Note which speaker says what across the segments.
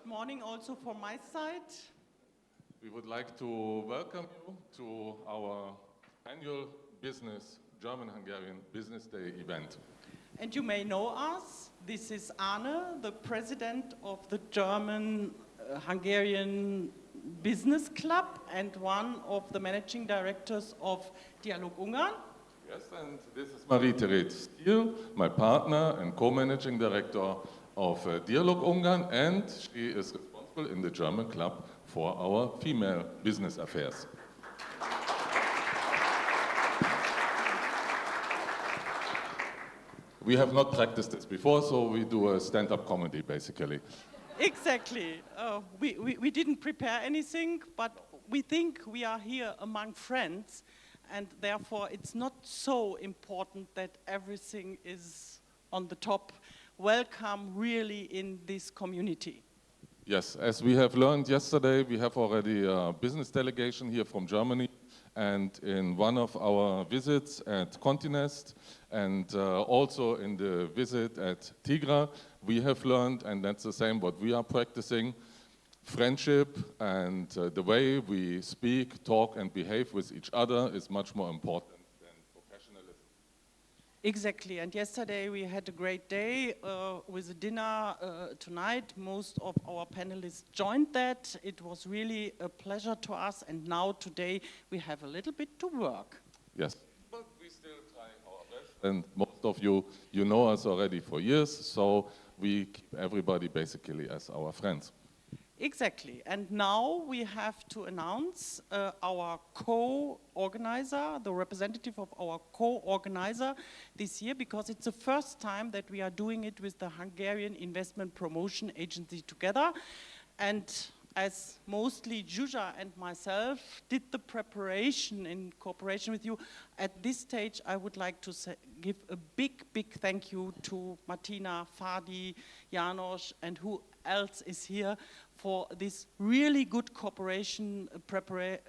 Speaker 1: Good morning also from my side.
Speaker 2: We would like to welcome you to our annual business German-Hungarian Business Day event.
Speaker 1: And you may know us. This is Arne, the president of the German-Hungarian Business Club and one of the managing directors of DialogUngarn.
Speaker 2: Yes, and this is Marie-Therese Thiell, my partner and co-managing director of DialogUngarn, and she is responsible in the German club for our female business affairs. We have not practiced this before, so we do a stand-up comedy, basically.
Speaker 1: Exactly. We didn't prepare anything, but we think we are here among friends, and therefore it's not so important that everything is on the top. Welcome really in this community.
Speaker 2: Yes, as we have learned yesterday, we have already a business delegation here from Germany, and in one of our visits at Continest and also in the visit at Tigra, we have learned, and that's the same what we are practicing, friendship and the way we speak, talk and behave with each other is much more important than professionalism.
Speaker 1: Exactly, and yesterday we had a great day with a dinner tonight. Most of our panelists joined that. It was really a pleasure to us, and now today we have a little bit to work.
Speaker 2: Yes, but we still try our best, and most of you know us already for years, so we keep everybody basically as our friends.
Speaker 1: Exactly, and now we have to announce our co-organizer, the representative of our co-organizer this year, because it's the first time that we are doing it with the Hungarian Investment Promotion Agency together. And as mostly Zsuzsa and myself did the preparation in cooperation with you, at this stage I would like to give a big thank you to Martina, Fadi, János, and who else is here for this really good cooperation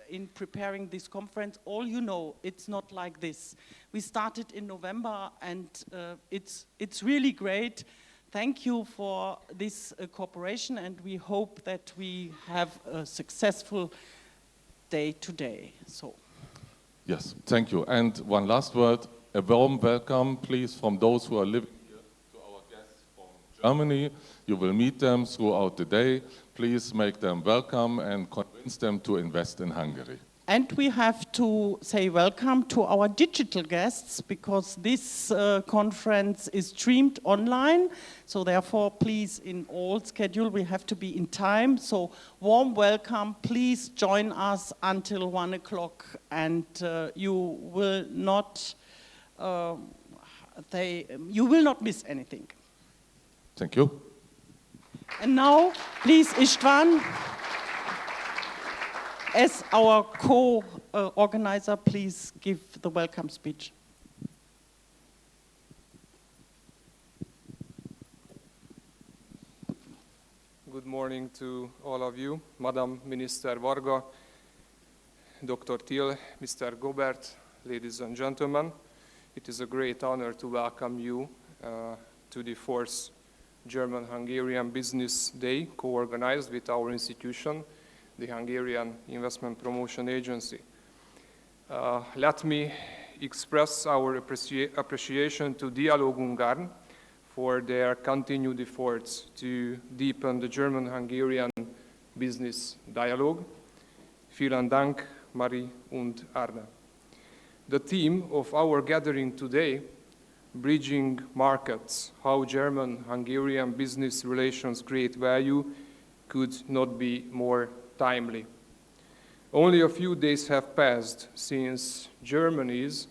Speaker 1: in preparing this conference. All you know, it's not like this. We started in November and it's really great. Thank you for this cooperation, and we hope that we have a successful day today. So.
Speaker 2: Yes, thank you. And one last word, a warm welcome, please, from those who are living here to our guests from Germany. You will meet them throughout the day. Please make them welcome and convince them to invest in Hungary.
Speaker 1: And we have to say welcome to our digital guests, because this conference is streamed online. So therefore, please, in all schedule, we have to be in time. So warm welcome. Please join us until 1 o'clock, and you will not miss anything.
Speaker 2: Thank you.
Speaker 1: And now, please, István, as our co-organizer, please give the welcome speech.
Speaker 3: Good morning to all of you, Madam Minister Varga, Dr. Thiell, Mr. Gobert, ladies and gentlemen. It is a great honor to welcome you to the 4th German-Hungarian Business Day, co-organized with our institution, the Hungarian Investment Promotion Agency. Let me express our appreciation to DialogUngarn for their continued efforts to deepen the German-Hungarian business dialogue. Vielen Dank, Marie und Arne. The theme of our gathering today, Bridging Markets, How German-Hungarian Business Relations Create Value, could not be more timely. Only a few days have passed since Germany's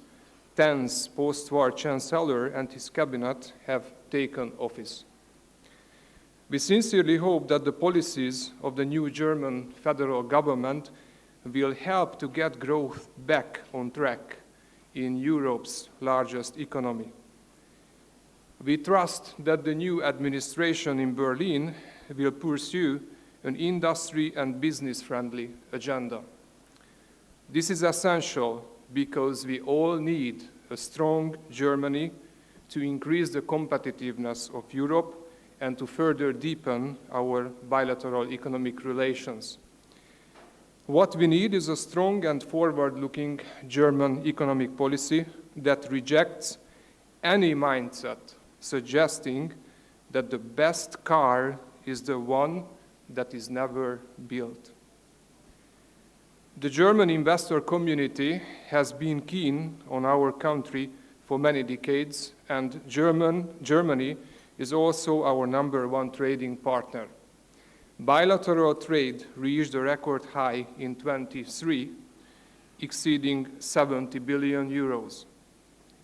Speaker 3: 10th post-war chancellor and his cabinet have taken office. We sincerely hope that the policies of the new German federal government will help to get growth back on track in Europe's largest economy. We trust that the new administration in Berlin will pursue an industry and business-friendly agenda. This is essential because we all need a strong Germany to increase the competitiveness of Europe and to further deepen our bilateral economic relations. What we need is a strong and forward-looking German economic policy that rejects any mindset suggesting that the best car is the one that is never built. The German investor community has been keen on our country for many decades, and Germany is also our #1 trading partner. Bilateral trade reached a record high in 23, exceeding 70 billion euros.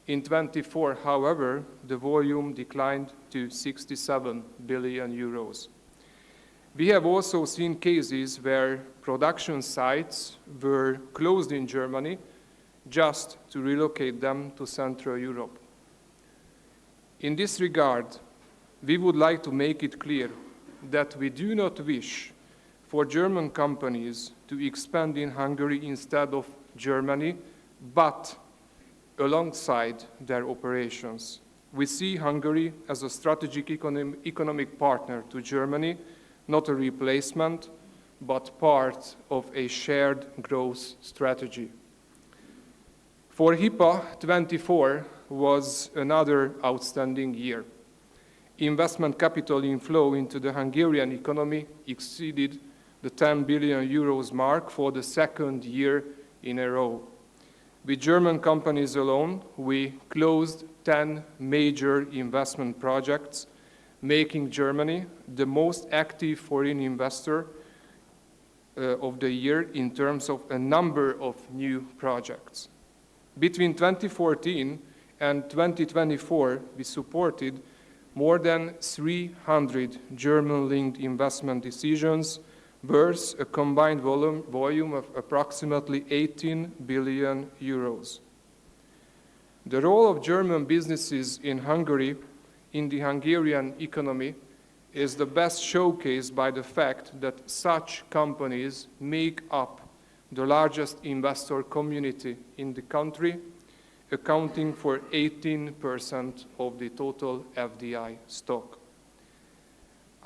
Speaker 3: In 24, however, the volume declined to 67 billion euros. We have also seen cases where production sites were closed in Germany just to relocate them to Central Europe. In this regard, we would like to make it clear that we do not wish for German companies to expand in Hungary instead of Germany, but alongside their operations. We see Hungary as a strategic economic partner to Germany, not a replacement, but part of a shared growth strategy. For HIPA, 24 was another outstanding year. Investment capital inflow into the Hungarian economy exceeded the 10 billion euros mark for the second year in a row. With German companies alone, we closed 10 major investment projects, making Germany the most active foreign investor of the year in terms of a number of new projects. Between 2014 and 2024, we supported more than 300 German-linked investment decisions worth a combined volume of approximately 18 billion euros. The role of German businesses in Hungary, in the Hungarian economy, is the best showcased by the fact that such companies make up the largest investor community in the country, accounting for 18% of the total FDI stock.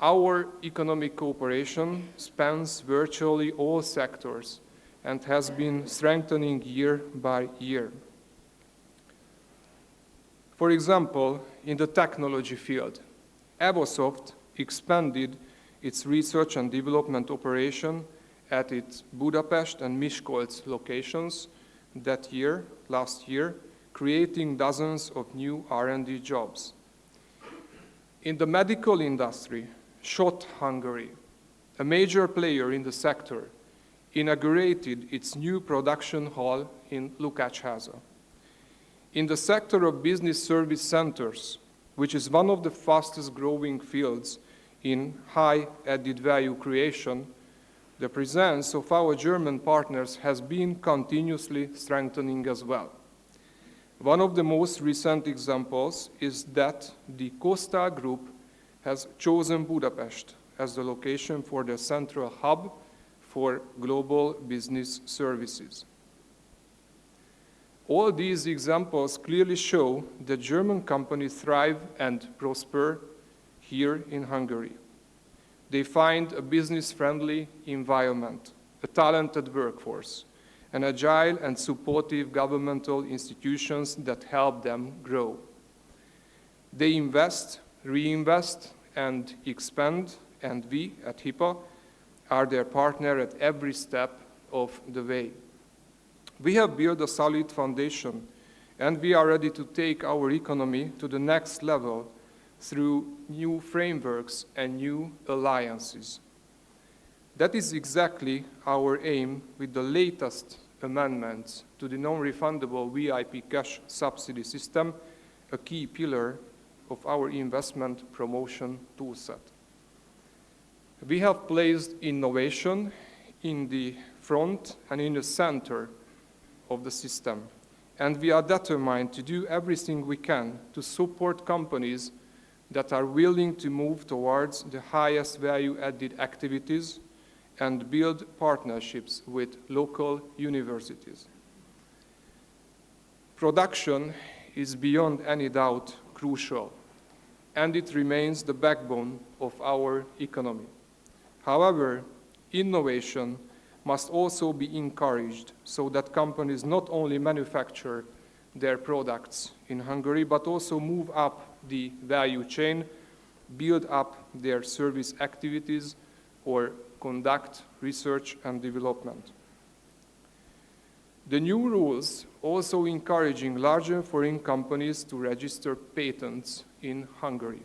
Speaker 3: Our economic cooperation spans virtually all sectors and has been strengthening year by year. For example, in the technology field, Evosoft expanded its research and development operation at its Budapest and Miskolc locations last year, creating dozens of new R&D jobs. In the medical industry, SCHOTT Hungary, a major player in the sector, inaugurated its new production hall in Lukácsháza. In the sector of business service centers, which is one of the fastest growing fields in high added value creation, the presence of our German partners has been continuously strengthening as well. One of the most recent examples is that the Costa Group has chosen Budapest as the location for their central hub for global business services. All these examples clearly show that German companies thrive and prosper here in Hungary. They find a business-friendly environment, a talented workforce, and agile and supportive governmental institutions that help them grow. They invest, reinvest, and expand, and we at HIPA are their partner at every step of the way. We have built a solid foundation, and we are ready to take our economy to the next level through new frameworks and new alliances. That is exactly our aim with the latest amendments to the non-refundable VIP cash subsidy system, a key pillar of our investment promotion toolset. We have placed innovation in the front and in the center of the system, and we are determined to do everything we can to support companies that are willing to move towards the highest value-added activities and build partnerships with local universities. Production is beyond any doubt crucial. and it remains the backbone of our economy. However, innovation must also be encouraged so that companies not only manufacture their products in Hungary, but also move up the value chain, build up their service activities, or conduct research and development. The new rules also encouraging larger foreign companies to register patents in Hungary.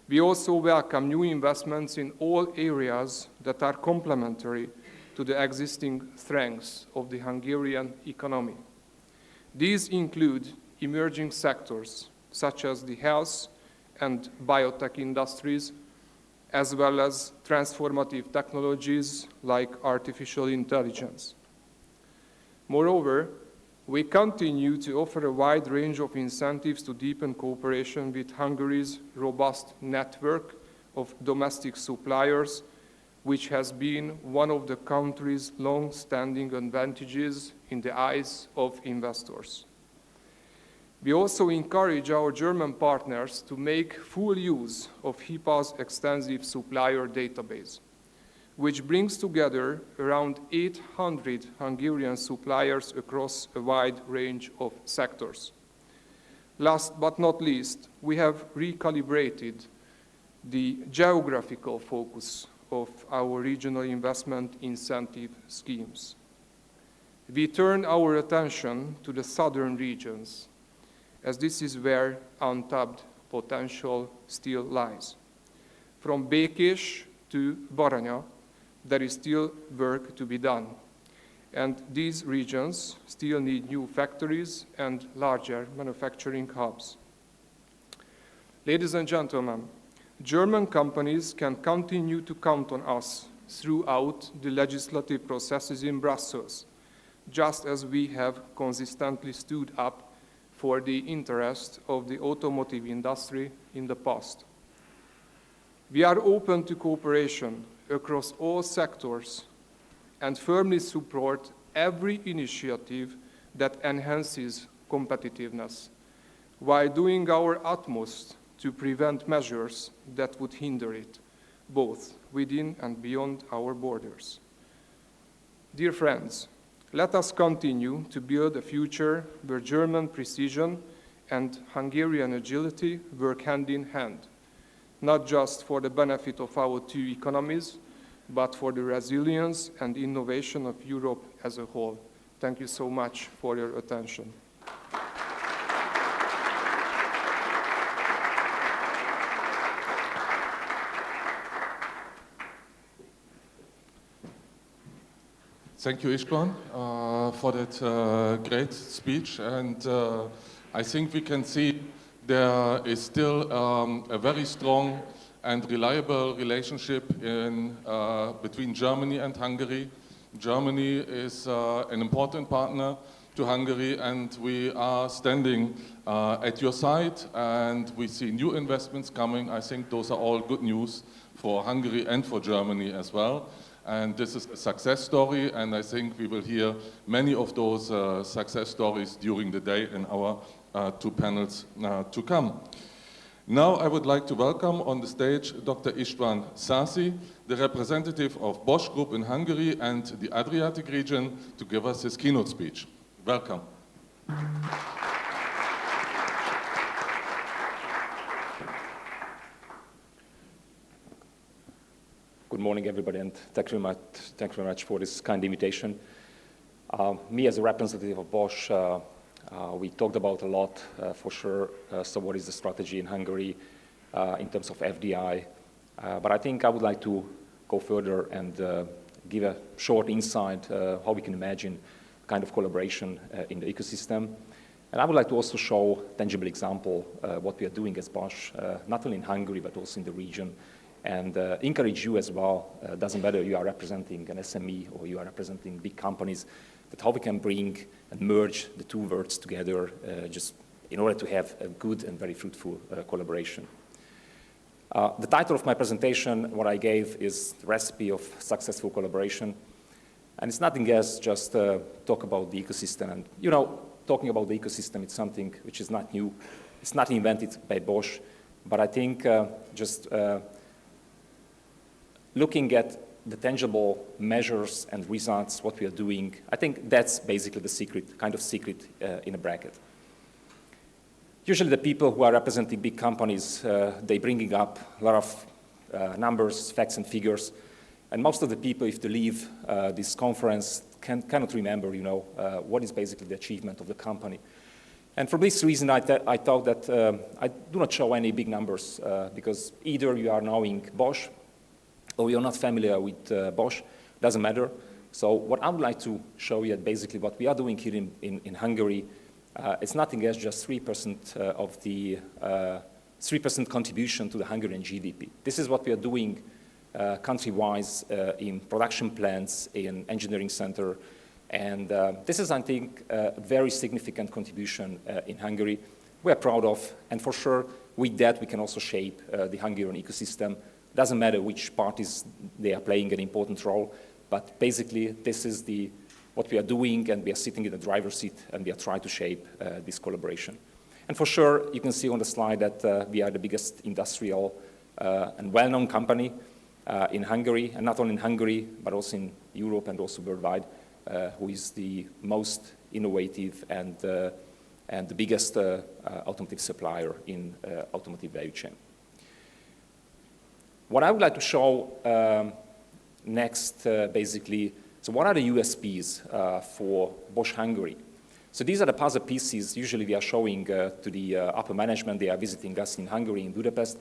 Speaker 3: We also welcome new investments in all areas that are complementary to the existing strengths of the Hungarian economy. These include emerging sectors such as the health and biotech industries, as well as transformative technologies like artificial intelligence. Moreover, we continue to offer a wide range of incentives to deepen cooperation with Hungary's robust network of domestic suppliers, which has been one of the country's long-standing advantages in the eyes of investors. We also encourage our German partners to make full use of HIPAA's extensive supplier database, which brings together around 800 Hungarian suppliers across a wide range of sectors. Last but not least, we have recalibrated the geographical focus of our regional investment incentive schemes. We turn our attention to the southern regions, as this is where untapped potential still lies. From Békés to Baranya, there is still work to be done, and these regions still need new factories and larger manufacturing hubs. Ladies and gentlemen, German companies can continue to count on us throughout the legislative processes in Brussels, just as we have consistently stood up for the interest of the automotive industry in the past. We are open to cooperation across all sectors and firmly support every initiative that enhances competitiveness, while doing our utmost to prevent measures that would hinder it, both within and beyond our borders. Dear friends, let us continue to build a future where German precision and Hungarian agility work hand in hand, not just for the benefit of our two economies, but for the resilience and innovation of Europe as a whole. Thank you so much for your attention.
Speaker 2: Thank you, István, for that great speech. And I think we can see there is still a very strong and reliable relationship between Germany and Hungary. Germany is an important partner to Hungary, and we are standing at your side, and we see new investments coming. I think those are all good news for Hungary and for Germany as well. And this is a success story, and I think we will hear many of those success stories during the day in our two panels to come. Now I would like to welcome on the stage Dr. István Szászi, the representative of Bosch Group in Hungary and the Adriatic region, to give us his keynote speech. Welcome.
Speaker 4: Good morning, everybody, and thank you very much for this kind invitation. Me, as a representative of Bosch, we talked about a lot, for sure. So what is the strategy in Hungary in terms of FDI? But I think I would like to go further and give a short insight how we can imagine kind of collaboration in the ecosystem. And I would like to also show a tangible example what we are doing as Bosch, not only in Hungary, but also in the region. And encourage you as well, doesn't matter you are representing an SME or you are representing big companies, that how we can bring and merge the two worlds together just in order to have a good and very fruitful collaboration. The title of my presentation, what I gave, is the recipe of successful collaboration. And it's nothing else, just talk about the ecosystem. And talking about the ecosystem, it's something which is not new. It's not invented by Bosch. But I think just looking at the tangible measures and results, what we are doing, I think that's basically the secret, kind of secret in a bracket. Usually the people who are representing big companies, they bringing up a lot of numbers, facts and figures, and most of the people, if they leave this conference, cannot remember, what is basically the achievement of the company. And for this reason, I thought that I do not show any big numbers because either you are knowing Bosch or you're not familiar with Bosch, doesn't matter. So what I would like to show you basically what we are doing here in Hungary, it's nothing else just 3% of the 3% contribution to the Hungarian GDP. This is what we are doing country-wise in production plants, in engineering center, and this is, I think, a very significant contribution in Hungary. We are proud of, and for sure, with that, we can also shape the Hungarian ecosystem. Doesn't matter which parties they are playing an important role, but basically, this is what we are doing, and we are sitting in the driver's seat, and we are trying to shape this collaboration. And for sure, you can see on the slide that we are the biggest industrial and well-known company in Hungary, and not only in Hungary, but also in Europe and also worldwide, who is the most innovative and the biggest automotive supplier in automotive value chain. What I would like to show next, basically, so what are the USPs for Bosch Hungary? So these are the puzzle pieces usually we are showing to the upper management. They are visiting us in Hungary, in Budapest.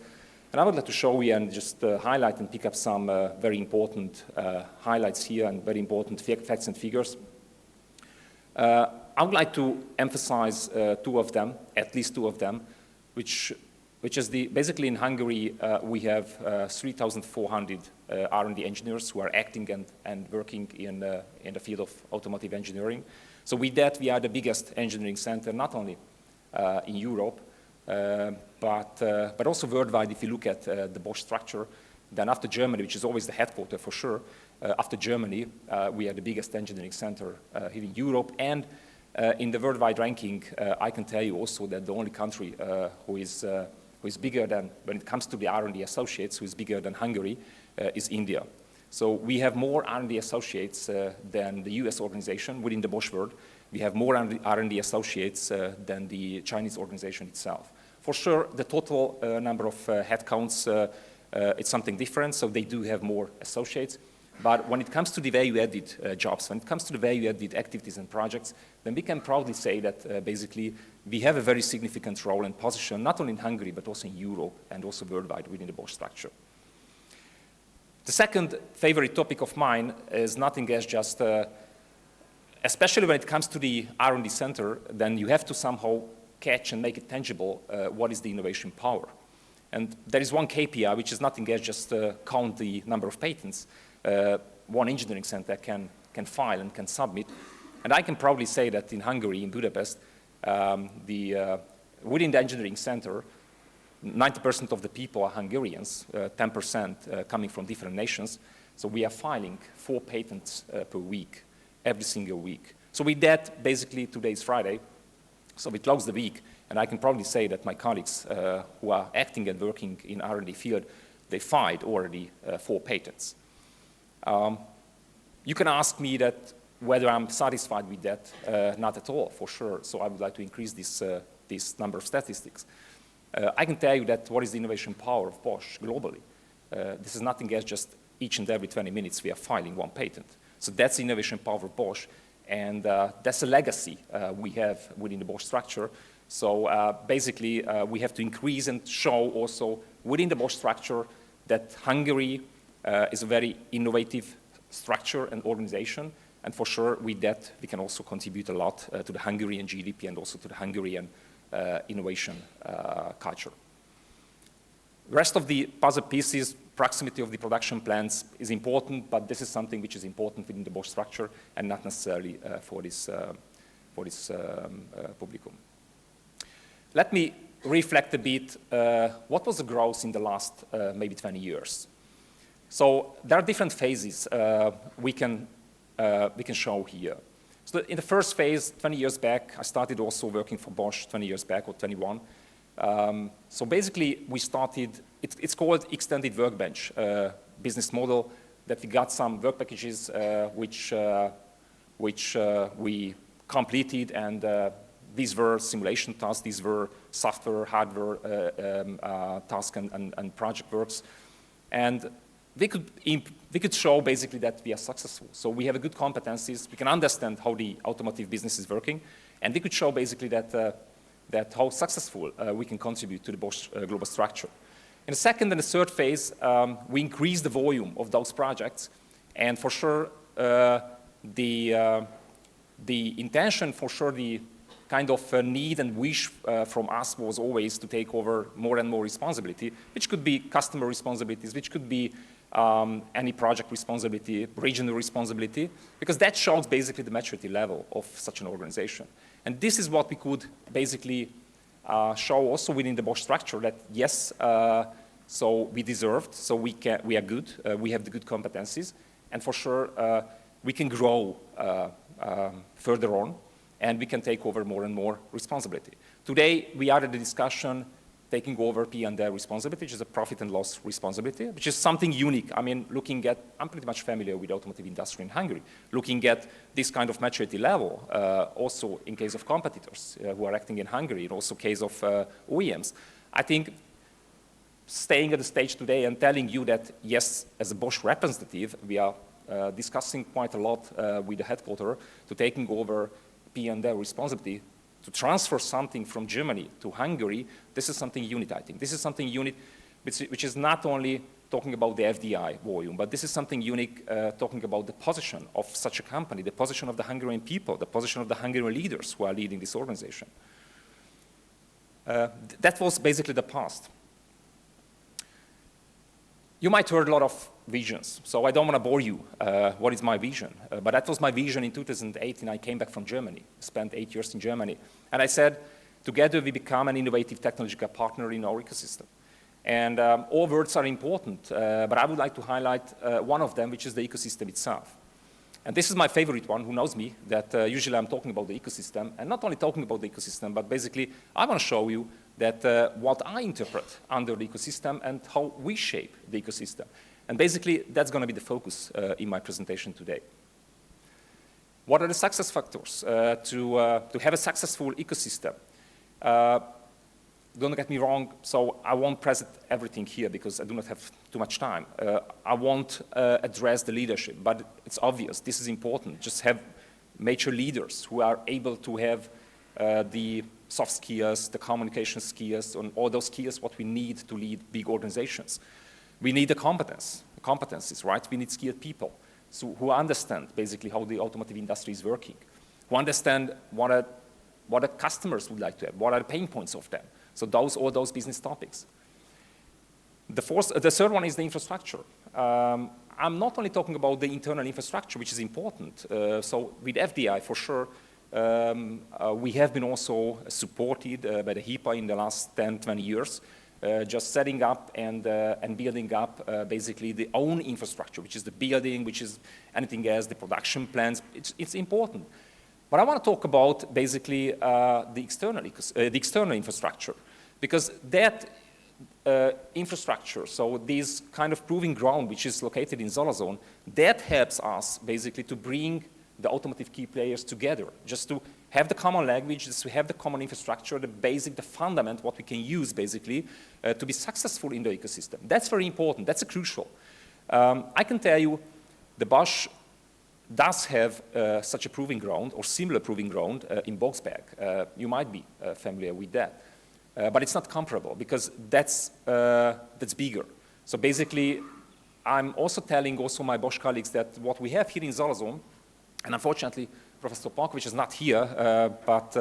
Speaker 4: And I would like to show you and just highlight and pick up some very important highlights here and very important facts and figures. I would like to emphasize two of them, at least two of them, which is basically in Hungary we have 3,400 R&D engineers who are acting and working in the field of automotive engineering. So with that, we are the biggest engineering center, not only in Europe, but also worldwide. If you look at the Bosch structure, then after Germany, which is always the headquarters for sure, after Germany, we are the biggest engineering center here in Europe. And in the worldwide ranking, I can tell you also that the only country who is bigger than, when it comes to the R&D associates, who is bigger than Hungary, is India. So we have more R&D associates than the US organization within the Bosch world. We have more R&D associates than the Chinese organization itself. For sure, the total number of headcounts, it's something different, so they do have more associates. But when it comes to the value-added jobs, when it comes to the value-added activities and projects, then we can proudly say that basically we have a very significant role and position, not only in Hungary, but also in Europe and also worldwide within the Bosch structure. The second favorite topic of mine is nothing else just, especially when it comes to the R&D center, then you have to somehow catch and make it tangible what is the innovation power. And there is one KPI, which is nothing else just count the number of patents one engineering center can file and can submit. And I can proudly say that in Hungary, in Budapest, within the engineering center, 90% of the people are Hungarians, 10% coming from different nations. So we are filing 4 patents per week, every single week. So with that, basically today is Friday, so we close the week, and I can probably say that my colleagues who are acting and working in R&D field, they filed already 4 patents. You can ask me that whether I'm satisfied with that, not at all, for sure. So I would like to increase this number of statistics. I can tell you that what is the innovation power of Bosch globally. This is nothing else, just each and every 20 minutes we are filing 1 patent. So that's the innovation power of Bosch, and that's a legacy we have within the Bosch structure. So basically we have to increase and show also within the Bosch structure that Hungary is a very innovative structure and organization, and for sure with that we can also contribute a lot to the Hungarian GDP and also to the Hungarian innovation culture. The rest of the puzzle pieces, proximity of the production plants is important, but this is something which is important within the Bosch structure and not necessarily for this publicum. Let me reflect a bit what was the growth in the last maybe 20 years. So there are different phases we can show here. So in the first phase, 20 years back, I started also working for Bosch 20 years back, or 21. So basically, we started, it's called extended workbench business model, that we got some work packages which we completed, and these were simulation tasks, these were software, hardware tasks and project works. And we could show basically that we are successful. So we have a good competencies, we can understand how the automotive business is working, and we could show basically that how successful we can contribute to the Bosch global structure. In the second and the third phase, we increase the volume of those projects, and for sure the intention, for sure the kind of need and wish from us was always to take over more and more responsibility, which could be customer responsibilities, which could be any project responsibility, regional responsibility, because that shows basically the maturity level of such an organization. And this is what we could basically show also within the Bosch structure, that yes, so we deserved, so we are good, we have the good competencies, and for sure we can grow further on, and we can take over more and more responsibility. Today, we are at the discussion taking over P&L responsibility, which is a profit and loss responsibility, which is something unique. I mean, looking at, I'm pretty much familiar with the automotive industry in Hungary, looking at this kind of maturity level, also in case of competitors who are acting in Hungary, and also case of OEMs. I think staying at the stage today and telling you that, yes, as a Bosch representative, we are discussing quite a lot with the headquarters to taking over P&L responsibility, to transfer something from Germany to Hungary. This is something unique, I think. This is something unique, which is not only talking about the FDI volume, but this is something unique talking about the position of such a company, the position of the Hungarian people, the position of the Hungarian leaders who are leading this organization. That was basically the past. You might heard a lot of visions, so I don't want to bore you. What is my vision? But that was my vision in 2018. I came back from Germany, spent 8 years in Germany. And I said, together we become an innovative technological partner in our ecosystem. And all words are important, but I would like to highlight one of them, which is the ecosystem itself. And this is my favorite one, who knows me, that usually I'm talking about the ecosystem, and not only talking about the ecosystem, but basically I want to show you that what I interpret under the ecosystem and how we shape the ecosystem. And basically, that's going to be the focus in my presentation today. What are the success factors to have a successful ecosystem? Don't get me wrong, so I won't present everything here because I do not have too much time. I won't address the leadership, but it's obvious, this is important. Just have major leaders who are able to have the soft skills, the communication skills, and all those skills what we need to lead big organizations. We need the competencies, right? We need skilled people who understand basically how the automotive industry is working, who understand what the customers would like to have, what are the pain points of them. So all those business topics. The third one is the infrastructure. I'm not only talking about the internal infrastructure, which is important. So with FDI, for sure, we have been also supported by the HIPAA in the last 10, 20 years, just setting up and building up basically the own infrastructure, which is the building, which is anything else, the production plants. It's important. But I want to talk about basically the external infrastructure, because that infrastructure, so this kind of proving ground which is located in Zolazon, that helps us basically to bring the automotive key players together, just to have the common language, just to have the common infrastructure, the fundament, what we can use basically to be successful in the ecosystem. That's very important, that's crucial. I can tell you the Bosch does have such a proving ground or similar proving ground in Boxberg. You might be familiar with that. But it's not comparable because that's bigger. So basically, I'm also telling my Bosch colleagues that what we have here in Zolazon, and unfortunately, Professor Topolkovich is not here, but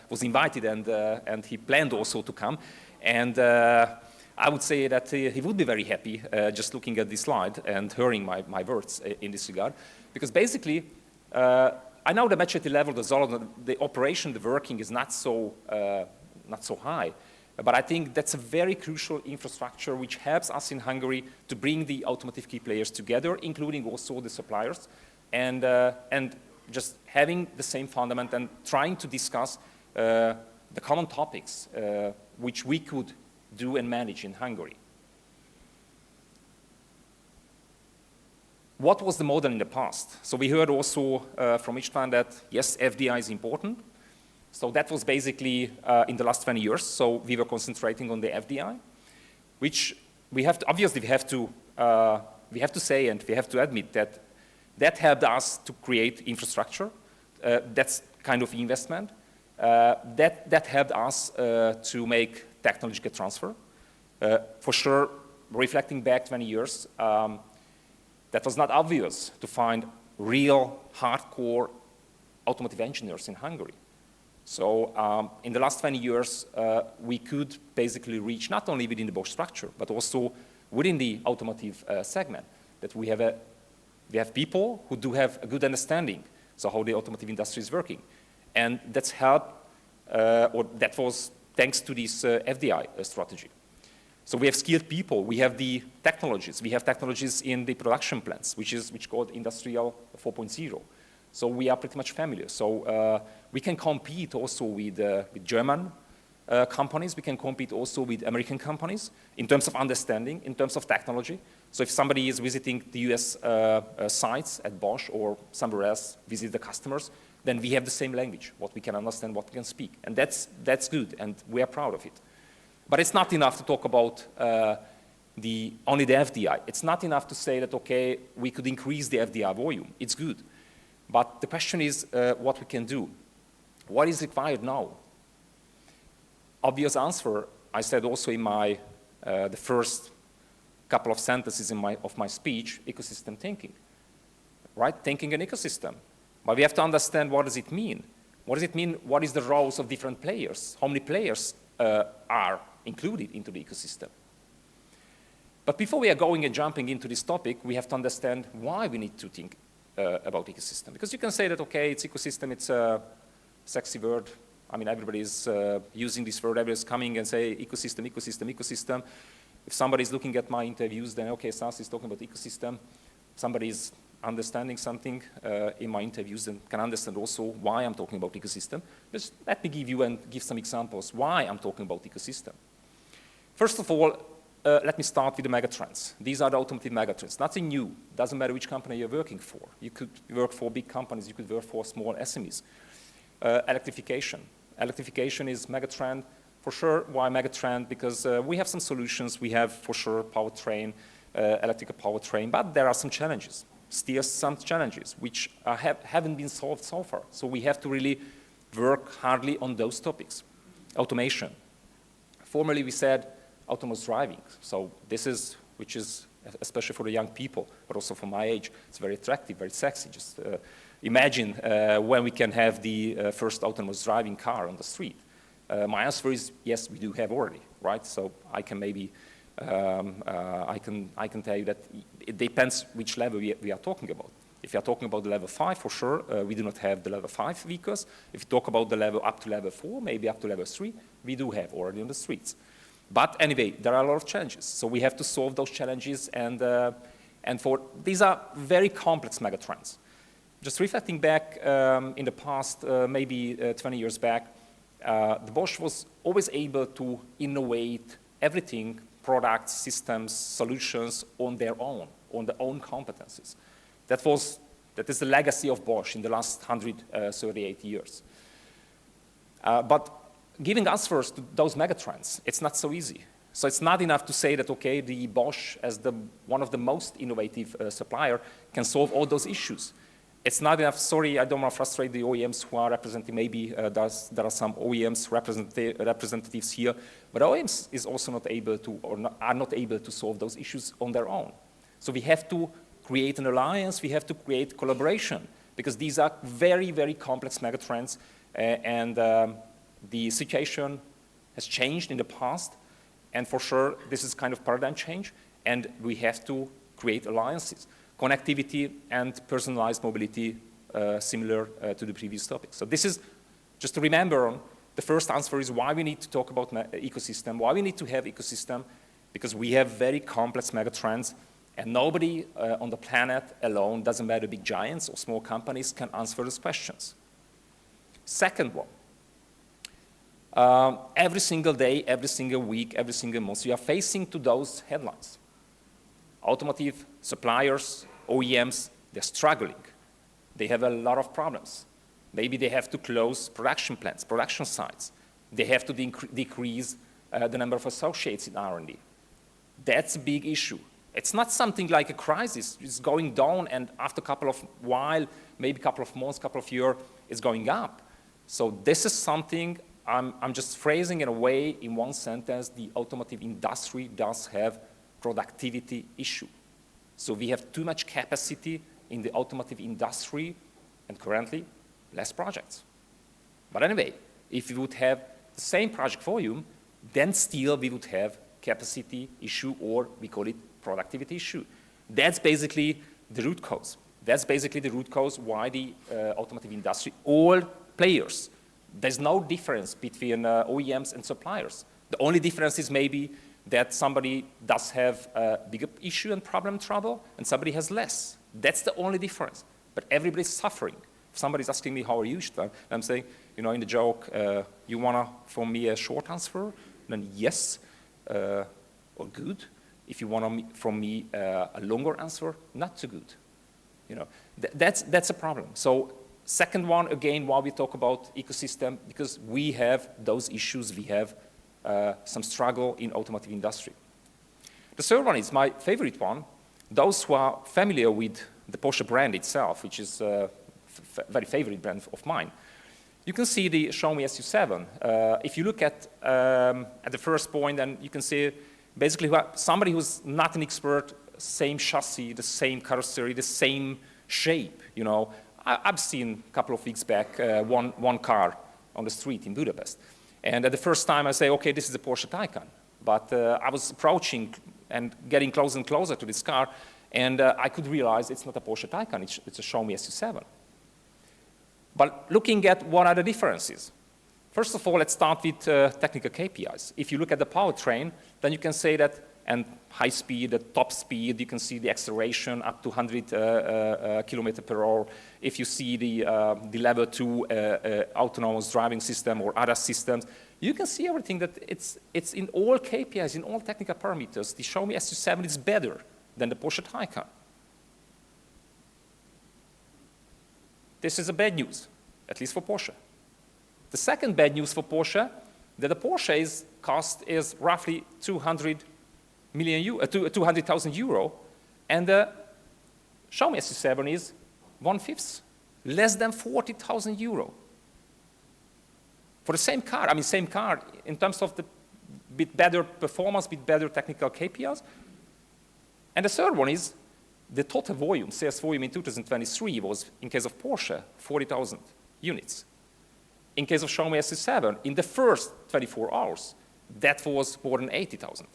Speaker 4: was invited and he planned also to come. And I would say that he would be very happy just looking at this slide and hearing my words in this regard. Because basically, I know the maturity level, the operation, the working is not so high. But I think that's a very crucial infrastructure which helps us in Hungary to bring the automotive key players together, including also the suppliers, and just having the same fundament and trying to discuss the common topics which we could do and manage in Hungary. What was the model in the past? So we heard also from István that, yes, FDI is important. So that was basically in the last 20 years. So we were concentrating on the FDI, which we have to, obviously we have to say and we have to admit that that helped us to create infrastructure. That's kind of investment. That helped us to make technological transfer. For sure, reflecting back 20 years, that was not obvious to find real hardcore automotive engineers in Hungary. So in the last 20 years, we could basically reach not only within the Bosch structure, but also within the automotive segment, that we have people who do have a good understanding, so how the automotive industry is working. And that's helped, or that was thanks to this FDI strategy. So we have skilled people, we have the technologies, we have technologies in the production plants, which called Industrial 4.0. So we are pretty much familiar. So we can compete also with German companies, we can compete also with American companies in terms of understanding, in terms of technology. So if somebody is visiting the US sites at Bosch or somewhere else, visit the customers, then we have the same language, what we can understand, what we can speak. And that's good, and we are proud of it. But it's not enough to talk about only the FDI. It's not enough to say that, okay, we could increase the FDI volume. It's good. But the question is what we can do. What is required now? Obvious answer, I said also in the first couple of sentences of my speech, ecosystem thinking. Right? Thinking an ecosystem. But we have to understand, what does it mean? What does it mean? What is the roles of different players? How many players are included into the ecosystem? But before we are going and jumping into this topic, we have to understand why we need to think about ecosystem. Because you can say that, okay, it's ecosystem, it's a sexy word. I mean, everybody is using this word, everybody's coming and say ecosystem, ecosystem, ecosystem. If somebody is looking at my interviews, then okay, Szászi is talking about ecosystem. Somebody is understanding something in my interviews and can understand also why I'm talking about ecosystem. Just let me give some examples why I'm talking about ecosystem. First of all, let me start with the megatrends. These are the automotive megatrends. Nothing new. Doesn't matter which company you're working for. You could work for big companies. You could work for small SMEs. Electrification. Electrification is megatrend. For sure, why megatrend? Because we have some solutions. We have, for sure, powertrain, electrical powertrain, but there are some challenges. Still some challenges which haven't been solved so far. So we have to really work hardly on those topics. Automation. Formerly we said autonomous driving. So this is, which is, especially for the young people, but also for my age, it's very attractive, very sexy. Just imagine when we can have the first autonomous driving car on the street. My answer is yes, we do have already, right? So I can maybe, I can tell you that it depends which level we are talking about. If you are talking about the level 5, for sure, we do not have the level 5 vehicles. If you talk about the level up to level 4, maybe up to level 3, we do have already on the streets. But anyway, there are a lot of challenges. So we have to solve those challenges, and these are very complex megatrends. Just reflecting back in the past, maybe 20 years back, the Bosch was always able to innovate everything, products, systems, solutions on their own competencies. That is the legacy of Bosch in the last 138 years. But giving answers to those megatrends, it's not so easy. So it's not enough to say that, okay, the Bosch, as one of the most innovative supplier, can solve all those issues. It's not enough. Sorry, I don't want to frustrate the OEMs who are representing. Maybe there are some OEMs representatives here, but OEMs is also not able to, are not able to solve those issues on their own. So we have to create an alliance. We have to create collaboration, because these are very, very complex megatrends, and the situation has changed in the past, and for sure this is kind of paradigm change, and we have to create alliances. Connectivity and personalized mobility, similar to the previous topic. So this is, just to remember, the first answer is why we need to talk about ecosystem, why we need to have ecosystem, because we have very complex megatrends, and nobody on the planet alone, doesn't matter big giants or small companies, can answer those questions. Second one, Every single day, every single week, every single month, we are facing to those headlines. Automotive suppliers, OEMs, they're struggling. They have a lot of problems. Maybe they have to close production plants, production sites. They have to decrease the number of associates in R&D. That's a big issue. It's not something like a crisis. It's going down, and after a couple of while, maybe a couple of months, couple of years, it's going up. So this is something I'm just phrasing in a way, in one sentence, the automotive industry does have productivity issue. So we have too much capacity in the automotive industry, and currently, less projects. But anyway, if we would have the same project volume, then still we would have capacity issue, or we call it productivity issue. That's basically the root cause. That's basically the root cause why the automotive industry, all players, there's no difference between OEMs and suppliers. The only difference is maybe that somebody does have a bigger issue and trouble, and somebody has less. That's the only difference. But everybody's suffering. If somebody's asking me, how are you, István? I'm saying, you know, in the joke, you want from me a short answer? Then yes, or good. If you want from me a longer answer, not so good. You know, that's a problem. So second one, again, why we talk about ecosystem, because we have those issues, we have some struggle in automotive industry. The third one is my favorite one. Those who are familiar with the Porsche brand itself, which is a very favorite brand of mine, you can see the Show Me SU7. If you look at the first point, then you can see basically somebody who's not an expert, same chassis, the same carrosserie, the same shape, you know. I've seen a couple of weeks back one car on the street in Budapest. And at the first time I say, okay, this is a Porsche Taycan. But I was approaching and getting closer and closer to this car, and I could realize it's not a Porsche Taycan, it's a Show Me SU7. But looking at what are the differences. First of all, let's start with technical KPIs. If you look at the powertrain, then you can say that, and high speed, the top speed, you can see the acceleration up to 100 kilometers per hour. If you see the level 2 autonomous driving system or other systems, you can see everything that it's in all KPIs, in all technical parameters. The Show Me SU7 is better than the Porsche Taycan. This is a bad news, at least for Porsche. The second bad news for Porsche, that the Porsche cost is roughly 200,000 euro, and the Show Me SU7 is 1/5, less than 40,000 euro. For the same car, I mean same car, in terms of the bit better performance, bit better technical KPIs. And the third one is the total volume, sales volume in 2023 was, in case of Porsche, 40,000 units. In case of Show Me SU7, in the first 24 hours, that was more than 80,000.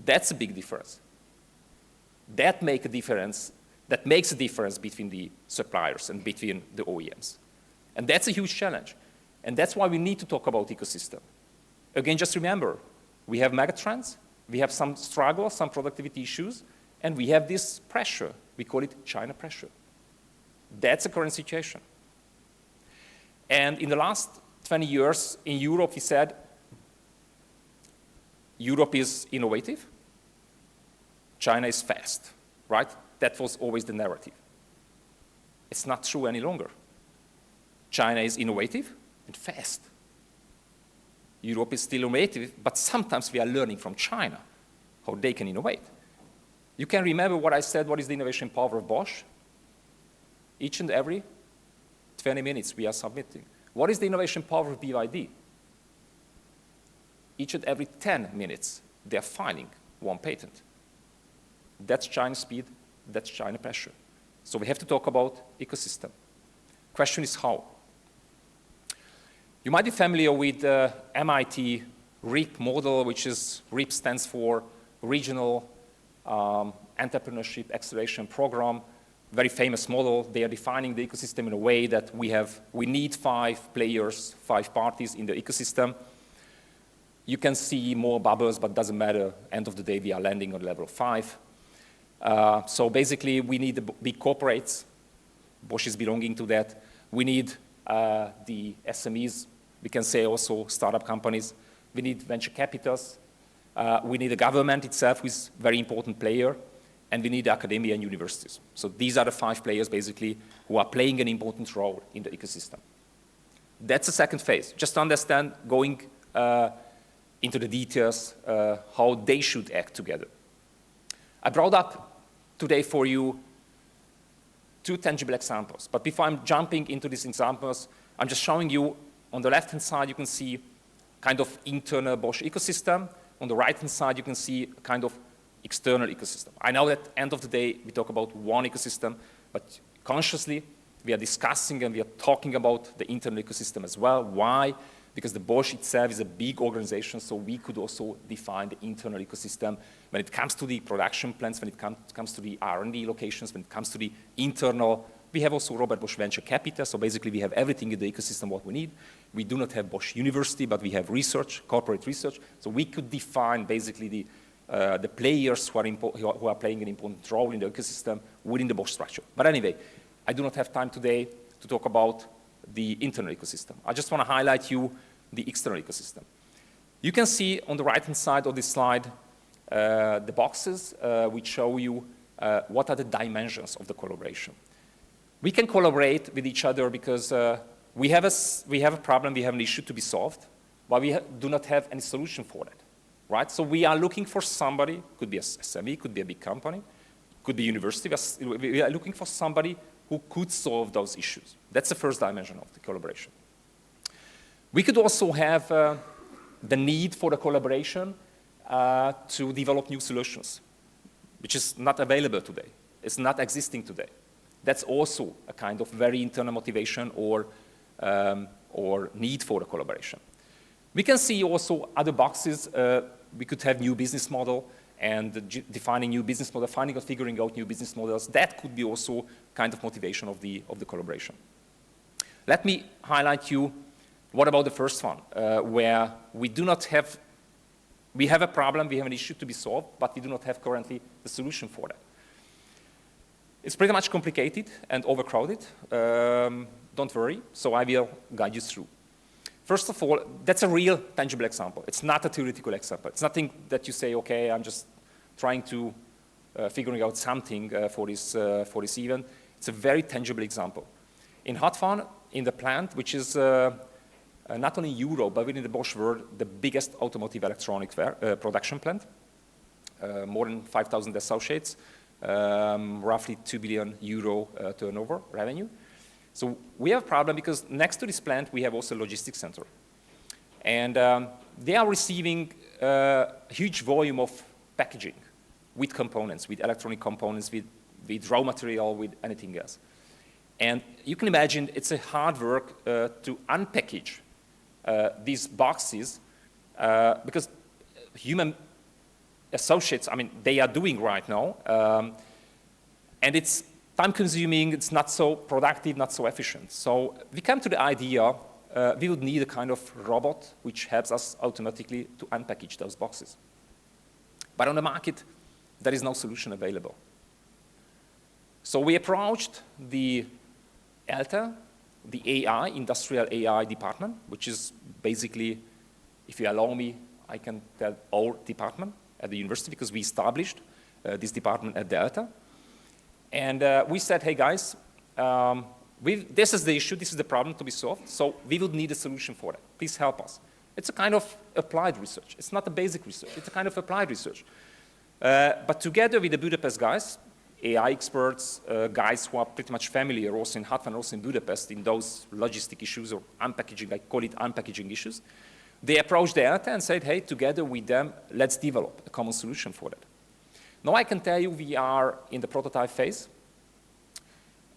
Speaker 4: That's a big difference. That makes a difference between the suppliers and between the OEMs. And that's a huge challenge. And that's why we need to talk about ecosystem. Again, just remember, we have megatrends, we have some struggle, some productivity issues, and we have this pressure. We call it China pressure. That's the current situation. And in the last 20 years in Europe, we said, Europe is innovative, China is fast, right? That was always the narrative. It's not true any longer. China is innovative and fast. Europe is still innovative, but sometimes we are learning from China how they can innovate. You can remember what I said, what is the innovation power of Bosch? Each and every 20 minutes we are submitting. What is the innovation power of BYD? Each and every 10 minutes they are filing one patent. That's China speed, that's China pressure. So we have to talk about ecosystem. Question is how? You might be familiar with the MIT REAP model, which is REAP stands for Regional Entrepreneurship Acceleration Program. Very famous model. They are defining the ecosystem in a way that we need 5 players, 5 parties in the ecosystem. You can see more bubbles, but doesn't matter. End of the day, we are landing on level 5. So basically, we need the big corporates. Bosch is belonging to that. We need the SMEs, we can say also startup companies. We need venture capitals. We need the government itself, who is a very important player. And we need academia and universities. So these are the 5 players, basically, who are playing an important role in the ecosystem. That's the second phase. Just to understand, going into the details, how they should act together. I brought up today for you 2 tangible examples. But before I'm jumping into these examples, I'm just showing you, on the left-hand side, you can see kind of internal Bosch ecosystem. On the right-hand side, you can see a kind of external ecosystem. I know that at the end of the day, we talk about one ecosystem, but consciously, we are discussing and we are talking about the internal ecosystem as well. Why? Because the Bosch itself is a big organization, so we could also define the internal ecosystem when it comes to the production plants, when it comes to the R&D locations, when it comes to the internal. We have also Robert Bosch Venture Capital, so basically we have everything in the ecosystem what we need. We do not have Bosch University, but we have research, corporate research, so we could define basically the players who are playing an important role in the ecosystem within the Bosch structure. But anyway, I do not have time today to talk about the internal ecosystem. I just want to highlight you the external ecosystem. You can see on the right-hand side of this slide the boxes which show you what are the dimensions of the collaboration. We can collaborate with each other because we have a problem, we have an issue to be solved, but we do not have any solution for that. Right? So we are looking for somebody, could be a SME, could be a big company, could be a university. We are looking for somebody who could solve those issues. That's the first dimension of the collaboration. We could also have the need for the collaboration to develop new solutions, which is not available today. It's not existing today. That's also a kind of very internal motivation or need for the collaboration. We can see also other boxes. We could have new business model and defining new business model, finding or figuring out new business models. That could be also kind of motivation of the collaboration. Let me highlight you, what about the first one, where we have a problem, we have an issue to be solved, but we do not have currently the solution for that. It's pretty much complicated and overcrowded. Don't worry, so I will guide you through. First of all, that's a real tangible example. It's not a theoretical example. It's nothing that you say, okay, I'm just trying to figuring out something for this event. It's a very tangible example. In Hoffmann, in the plant, which is not only Europe, but within the Bosch world, the biggest automotive electronic production plant, more than 5,000 associates, roughly 2 billion euro turnover revenue. So we have a problem because next to this plant, we have also a logistics center. And they are receiving a huge volume of packaging with components, with electronic components, with raw material, with anything else. And you can imagine it's a hard work to unpackage these boxes because human associates, I mean, they are doing right now. And it's time-consuming, it's not so productive, not so efficient. So we come to the idea we would need a kind of robot which helps us automatically to unpackage those boxes. But on the market, there is no solution available. So we approached the ELTA, the AI, Industrial AI department, which is basically, if you allow me, I can tell our department at the university because we established this department at the ELTA. And we said, hey guys, this is the issue, this is the problem to be solved, so we would need a solution for that. Please help us. It's a kind of applied research. It's not a basic research, it's a kind of applied research. But together with the Budapest guys, AI experts, guys who are pretty much familiar also in Hoffmann, also in Budapest, in those logistic issues or unpackaging, I call it unpackaging issues, they approached the ELTA and said, hey, together with them, let's develop a common solution for that. Now I can tell you we are in the prototype phase.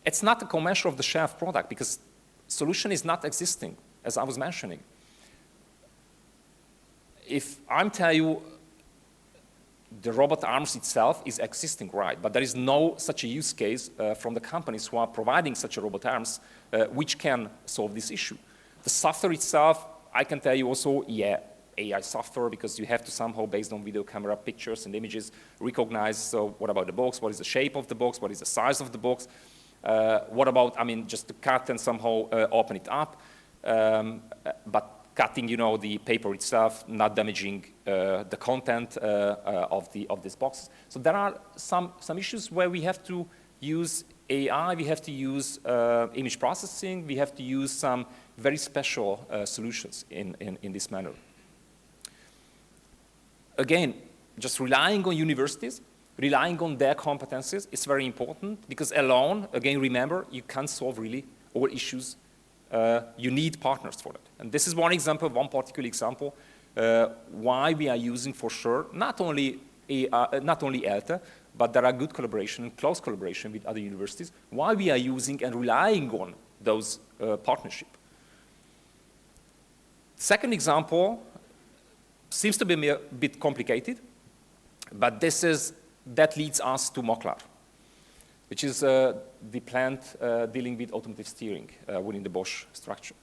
Speaker 4: It's not a commercial off-the-shelf product because solution is not existing, as I was mentioning. If I'm telling you the robot arms itself is existing, right, but there is no such a use case from the companies who are providing such a robot arms which can solve this issue. The software itself, I can tell you also, yeah, AI software, because you have to somehow, based on video camera pictures and images, recognize, so what about the box, what is the shape of the box, what is the size of the box. What about, I mean, just to cut and somehow open it up, but cutting, you know, the paper itself, not damaging the content of this box. So there are some issues where we have to use AI, we have to use image processing, we have to use some very special solutions in this manner. Again, just relying on universities, relying on their competencies is very important, because alone, again, remember, you can't solve really all issues. You need partners for that. And this is one example, one particular example, why we are using for sure, not only ELTE, but there are good collaboration, close collaboration with other universities, why we are using and relying on those partnership. Second example seems to be a bit complicated, but that leads us to Maklar, which is the plant dealing with automotive steering within the Bosch structure.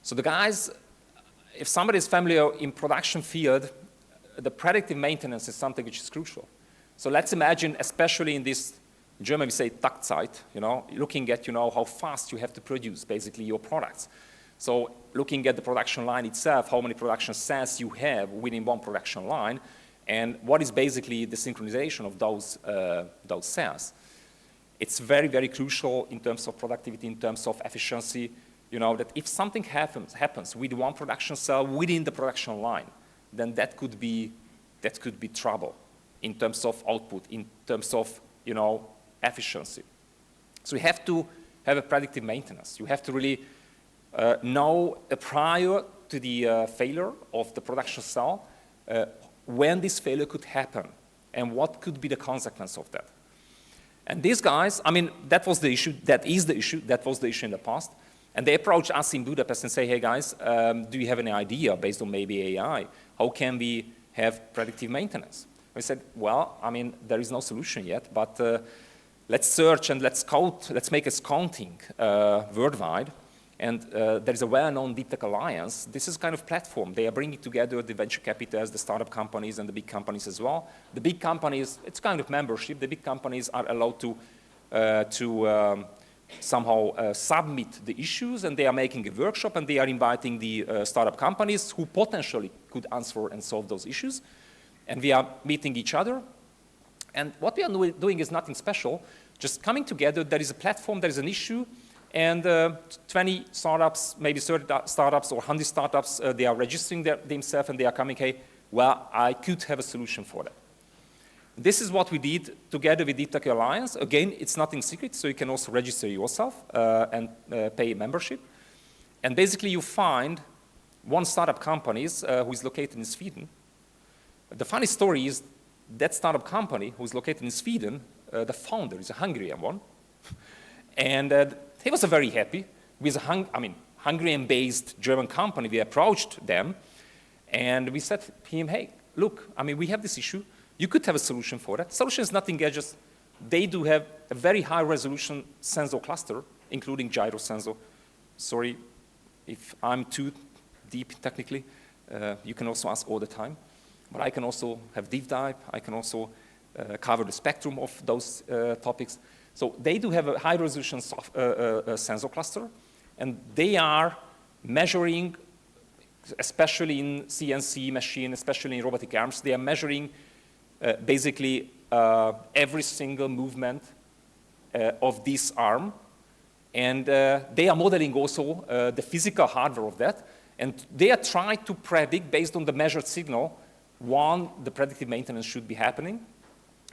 Speaker 4: So the guys, if somebody is familiar in production field, the predictive maintenance is something which is crucial. So let's imagine, especially in this, in German we say Taktzeit, you know, looking at, you know, how fast you have to produce basically your products. So looking at the production line itself, how many production cells you have within one production line, and what is basically the synchronization of those cells. It's very, very crucial in terms of productivity, in terms of efficiency, you know, that if something happens with one production cell within the production line, then that could be trouble in terms of output, in terms of, you know, efficiency. So you have to have a predictive maintenance. You have to really know prior to the failure of the production cell when this failure could happen and what could be the consequence of that. And these guys, I mean, that was the issue, that is the issue, that was the issue in the past. And they approached us in Budapest and say, hey guys, do you have any idea based on maybe AI, how can we have predictive maintenance? We said, well, I mean, there is no solution yet, but let's search and let's scout, let's make a scouting worldwide. And there is a well-known Deep Tech Alliance. This is kind of platform. They are bringing together the venture capitals, the startup companies, and the big companies as well. The big companies, it's kind of membership. The big companies are allowed to somehow submit the issues, and they are making a workshop, and they are inviting the startup companies who potentially could answer and solve those issues. And we are meeting each other. And what we are doing is nothing special, just coming together. There is a platform, there is an issue, and 20 startups, maybe 30 startups or 100 startups, they are registering themselves, and they are coming, hey, well, I could have a solution for that. This is what we did together with Deep Tech Alliance. Again, it's nothing secret, so you can also register yourself and pay membership. And basically, you find one startup company who is located in Sweden. The funny story is that startup company who is located in Sweden, the founder is a Hungarian one. And he was very happy with a Hungarian-based German company. We approached them, and we said to him, hey, look, I mean, we have this issue. You could have a solution for that. Solution is nothing else, just they do have a very high-resolution sensor cluster, including gyro sensor. Sorry if I'm too deep technically. You can also ask all the time. But I can also have deep dive. I can also cover the spectrum of those topics. So they do have a high-resolution sensor cluster, and they are measuring, especially in CNC machine, especially in robotic arms, they are measuring basically every single movement of this arm. And they are modeling also the physical hardware of that. And they are trying to predict, based on the measured signal, when the predictive maintenance should be happening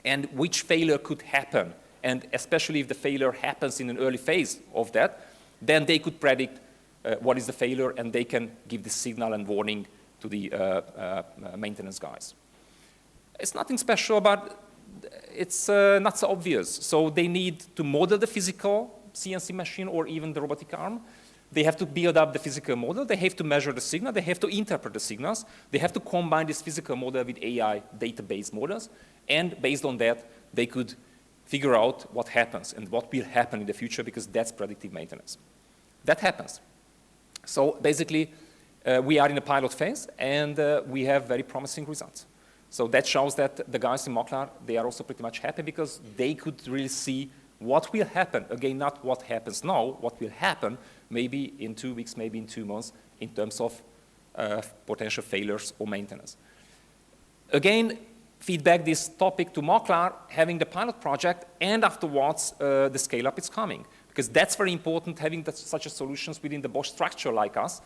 Speaker 4: and which failure could happen. And especially if the failure happens in an early phase of that, then they could predict what is the failure, and they can give the signal and warning to the maintenance guys. It's nothing special, but it's not so obvious. So they need to model the physical CNC machine or even the robotic arm. They have to build up the physical model. They have to measure the signal. They have to interpret the signals. They have to combine this physical model with AI database models. And based on that, they could figure out what happens and what will happen in the future, because that's predictive maintenance. That happens. So basically, we are in a pilot phase, and we have very promising results. So that shows that the guys in Maklar, they are also pretty much happy, because they could really see What will happen, again, not what happens now, what will happen maybe in 2 weeks, maybe in 2 months, in terms of potential failures or maintenance. Again, feedback this topic to Maklar, having the pilot project, and afterwards the scale-up is coming. Because that's very important, having such a solutions within the Bosch structure like us.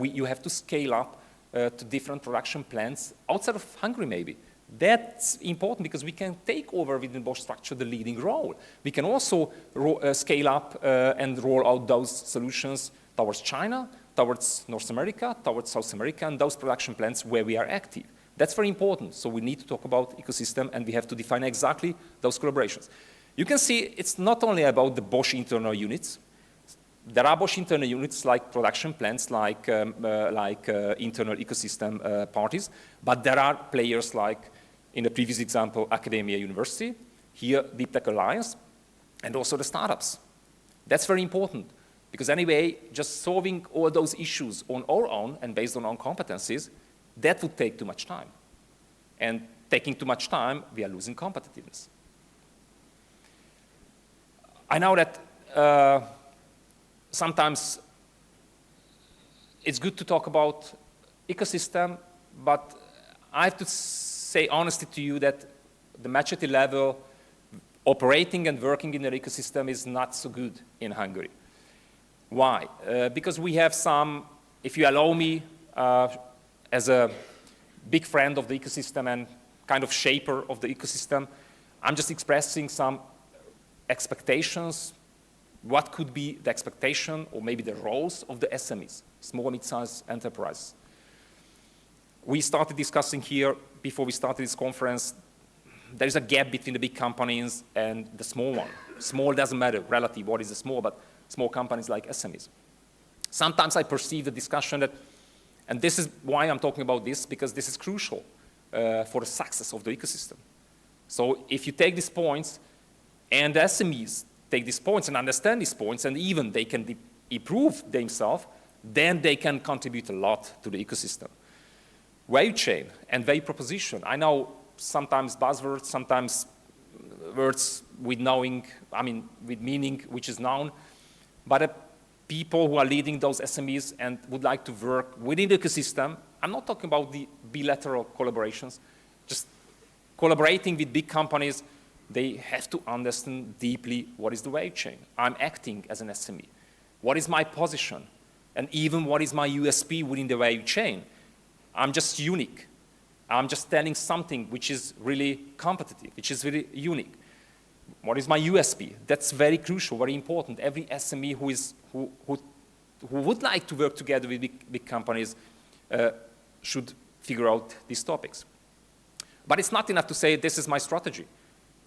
Speaker 4: You have to scale up to different production plants outside of Hungary maybe. That's important because we can take over within Bosch structure the leading role. We can also scale up and roll out those solutions towards China, towards North America, towards South America, and those production plants where we are active. That's very important. So we need to talk about ecosystem, and we have to define exactly those collaborations. You can see it's not only about the Bosch internal units. There are Bosch internal units like production plants, like internal ecosystem parties, but there are players like, in the previous example, Academia University, here Deep Tech Alliance, and also the startups. That's very important, because anyway, just solving all those issues on our own and based on our competencies, that would take too much time. And taking too much time, we are losing competitiveness. I know that sometimes it's good to talk about ecosystem, but I have to say honestly to you that the maturity level operating and working in the ecosystem is not so good in Hungary. Why? Because we have some, if you allow me, as a big friend of the ecosystem and kind of shaper of the ecosystem, I'm just expressing some expectations, what could be the expectation or maybe the roles of the SMEs, small mid-sized enterprises. We started discussing here, before we started this conference, there is a gap between the big companies and the small one. Small doesn't matter, relative, what is the small, but small companies like SMEs. Sometimes I perceive the discussion that, and this is why I'm talking about this, because this is crucial for the success of the ecosystem. So if you take these points, and the SMEs take these points and understand these points, and even they can improve themselves, then they can contribute a lot to the ecosystem. Value chain and value proposition. I know sometimes buzzwords, sometimes words with knowing, I mean, with meaning which is known, but people who are leading those SMEs and would like to work within the ecosystem, I'm not talking about the bilateral collaborations, just collaborating with big companies. They have to understand deeply what is the value chain. I'm acting as an SME. What is my position? And even what is my USP within the value chain? I'm just unique. I'm just telling something which is really competitive, which is really unique. What is my USP? That's very crucial, very important. Every SME who would like to work together with big companies should figure out these topics. But it's not enough to say this is my strategy.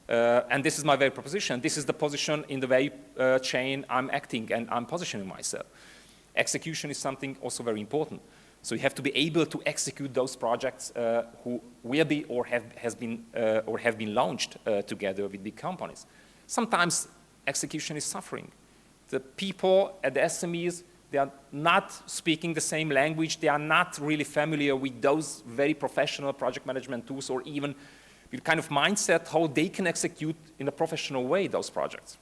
Speaker 4: And this is my value proposition. This is the position in the value chain I'm acting and I'm positioning myself. Execution is something also very important. So you have to be able to execute those projects who will be or have been launched together with big companies. Sometimes execution is suffering. The people at the SMEs, they are not speaking the same language. They are not really familiar with those very professional project management tools or even with kind of mindset how they can execute in a professional way those projects.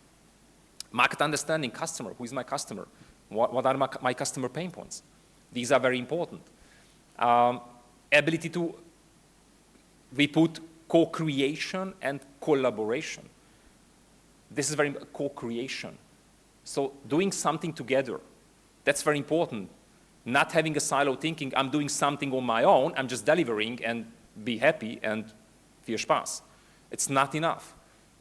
Speaker 4: Market understanding, customer, who is my customer? What are my customer pain points? These are very important. Ability to, we put co-creation and collaboration. This is very co-creation. So doing something together, that's very important. Not having a silo thinking, I'm doing something on my own, I'm just delivering and be happy and viel Spaß. It's not enough.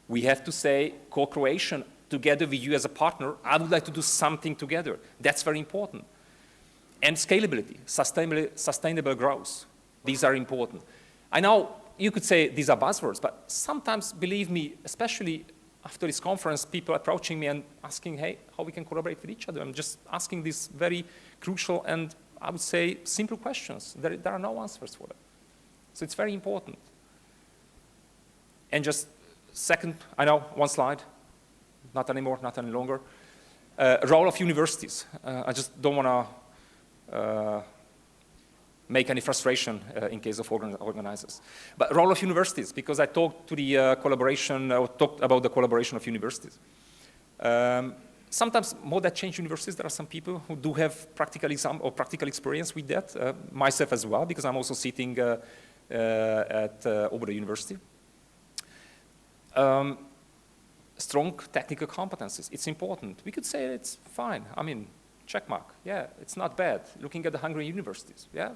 Speaker 4: We have to say co-creation together with you as a partner. I would like to do something together. That's very important. And scalability, sustainable growth. These are important. I know you could say these are buzzwords, but sometimes, believe me, especially after this conference, people approaching me and asking, hey, how we can collaborate with each other. I'm just asking these very crucial and, I would say, simple questions. There are no answers for them. So it's very important. And just second, I know, one slide. Not anymore, not any longer. Role of universities. I just don't want to make any frustration in case of organizers. But role of universities, because I talked to the collaboration, or talked about the collaboration of universities. Sometimes more that change universities, there are some people who do have practical exam or practical experience with that, myself as well, because I'm also sitting at Oberda University. Strong technical competencies, it's important. We could say it's fine, I mean, check mark, yeah, it's not bad. Looking at the Hungarian universities, yeah,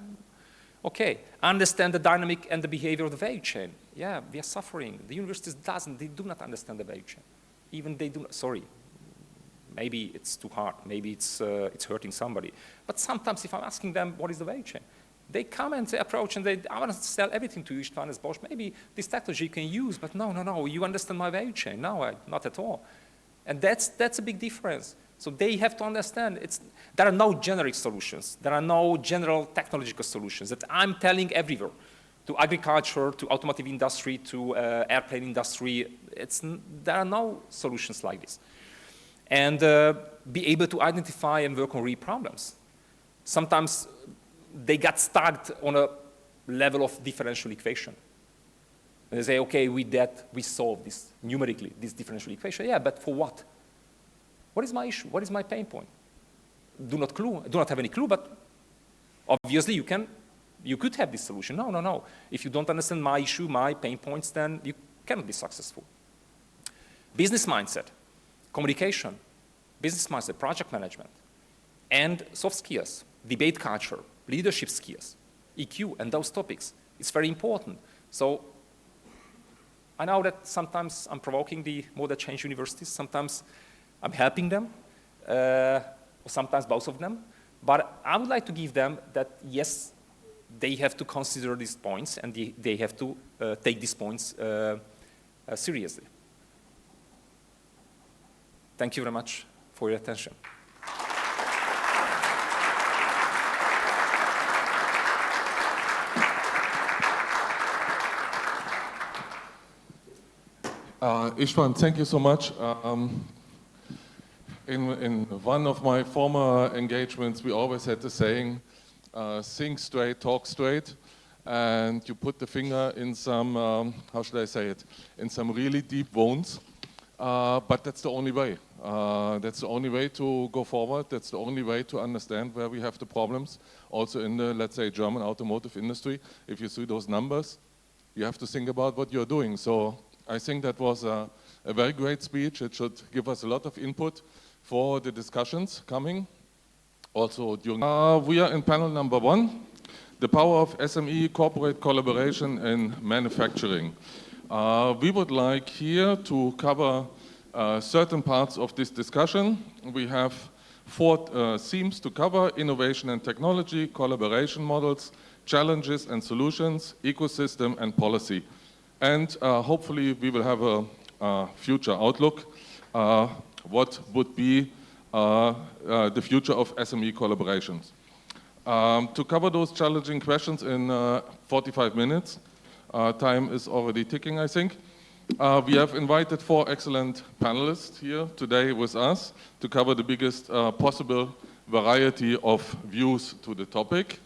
Speaker 4: okay. Understand the dynamic and the behavior of the value chain. Yeah, we are suffering. The universities they do not understand the value chain. Even they do not, sorry. Maybe it's too hard, maybe it's hurting somebody. But sometimes if I'm asking them, what is the value chain? They come and they approach and I want to sell everything to you, István, as Bosch. Maybe this technology you can use, but no, you understand my value chain. No, not at all. And that's a big difference. So they have to understand, there are no generic solutions. There are no general technological solutions that I'm telling everywhere. To agriculture, to automotive industry, to airplane industry. There are no solutions like this. And be able to identify and work on real problems. Sometimes they got stuck on a level of differential equation. And they say, okay, with that, we solve this numerically, this differential equation. Yeah, but for what? What is my issue? What is my pain point? Do not have any clue, but obviously you could have this solution. No. If you don't understand my issue, my pain points, then you cannot be successful. Business mindset. Communication, business mindset, project management, and soft skills, debate culture, leadership skills, EQ, and those topics. It's very important. So I know that sometimes I'm provoking the model change universities, sometimes I'm helping them, or sometimes both of them, but I would like to give them that, yes, they have to consider these points and they have to take these points seriously. Thank you very much for your attention.
Speaker 2: István, thank you so much. In one of my former engagements, we always had the saying, think straight, talk straight, and you put the finger in some, how should I say it, in some really deep wounds. But that's the only way. That's the only way to go forward. That's the only way to understand where we have the problems. Also in the, let's say, German automotive industry, if you see those numbers, you have to think about what you're doing. So I think that was a very great speech. It should give us a lot of input for the discussions coming. Also during, we are in panel number 1, the power of SME-Corporate collaboration in manufacturing. We would like here to cover certain parts of this discussion. We have 4 themes to cover: innovation and technology, collaboration models, challenges and solutions, ecosystem and policy. And hopefully we will have a future outlook, what would be the future of SME collaborations. To cover those challenging questions in 45 minutes, time is already ticking, I think. We have invited 4 excellent panelists here today with us to cover the biggest possible variety of views to the topic.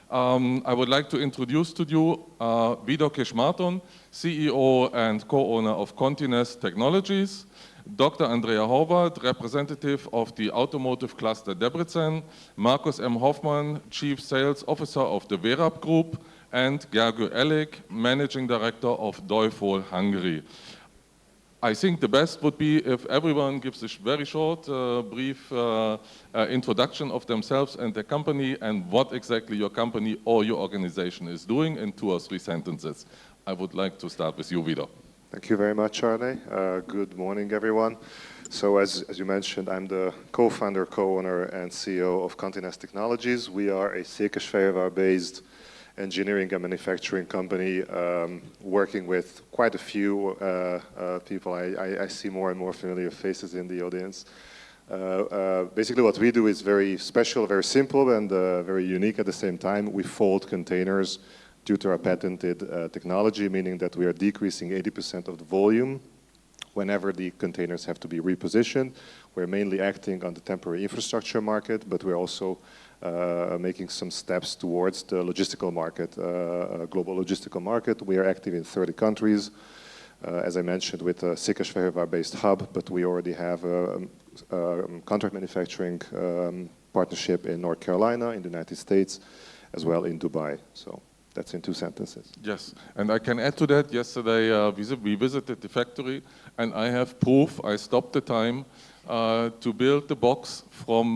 Speaker 2: I would like to introduce to you Vidor Kis-Márton, CEO and co-owner of Continest Technologies, Dr. Andrea Horváth, representative of the Automotive Cluster Debrecen, Markus M. Hoffmann, Chief Sales Officer of the Werap Group, and Gergő Elek, Managing Director of Deufol, Hungary. I think the best would be if everyone gives a very short, brief introduction of themselves and their company and what exactly your company or your organization is doing in 2 or 3 sentences. I would like to start with you, Vidor.
Speaker 5: Thank you very much, Arne. Good morning, everyone. So as you mentioned, I'm the co-founder, co-owner, and CEO of Continest Technologies. We are a Székesfehérvár-based engineering and manufacturing company working with quite a few people. I see more and more familiar faces in the audience. Basically what we do is very special, very simple, and very unique at the same time. We fold containers due to our patented technology, meaning that we are decreasing 80% of the volume whenever the containers have to be repositioned. We're mainly acting on the temporary infrastructure market, but we're also making some steps towards the logistical market, global logistical market. We are active in 30 countries, as I mentioned, with a Székesfehérvár-based hub, but we already have a contract manufacturing partnership in North Carolina, in the United States, as well in Dubai. So that's in 2 sentences.
Speaker 2: Yes, and I can add to that. Yesterday we visited the factory, and I have proof. I stopped the time to build the box from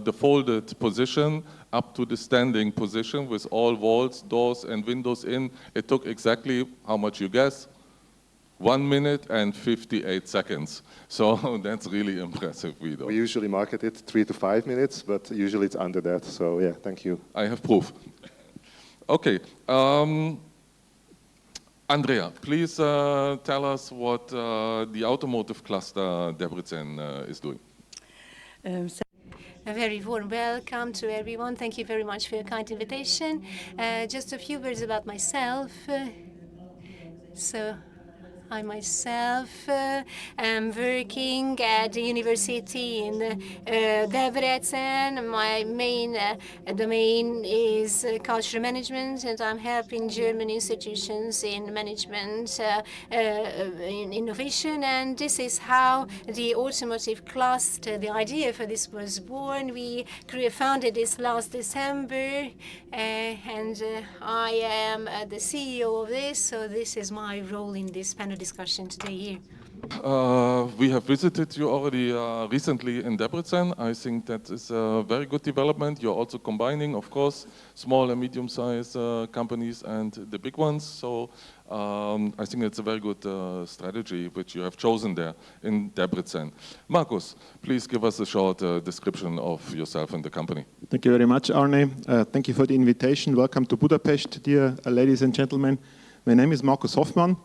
Speaker 2: the folded position up to the standing position with all walls, doors, and windows in. It took exactly, how much you guess? 1 minute and 58 seconds. So that's really impressive, Vidor.
Speaker 5: We usually market it 3 to 5 minutes, but usually it's under that. So yeah, thank you.
Speaker 2: I have proof. Okay. Andrea, please tell us what the automotive cluster Debrecen is doing.
Speaker 6: A very warm welcome to everyone. Thank you very much for your kind invitation. Just a few words about myself. I myself am working at the university in Debrecen. My main domain is cultural management, and I'm helping German institutions in management, in innovation. And this is how the automotive cluster, the idea for this was born. We founded this last December, and I am the CEO of this, so this is my role in this panel discussion today here.
Speaker 2: We have visited you already recently in Debrecen. I think that is a very good development. You're also combining, of course, small and medium-sized companies and the big ones. So I think it's a very good strategy which you have chosen there in Debrecen. Markus, please give us a short description of yourself and the company.
Speaker 7: Thank you very much, Arne. Thank you for the invitation. Welcome to Budapest, dear ladies and gentlemen. My name is Markus Hoffmann.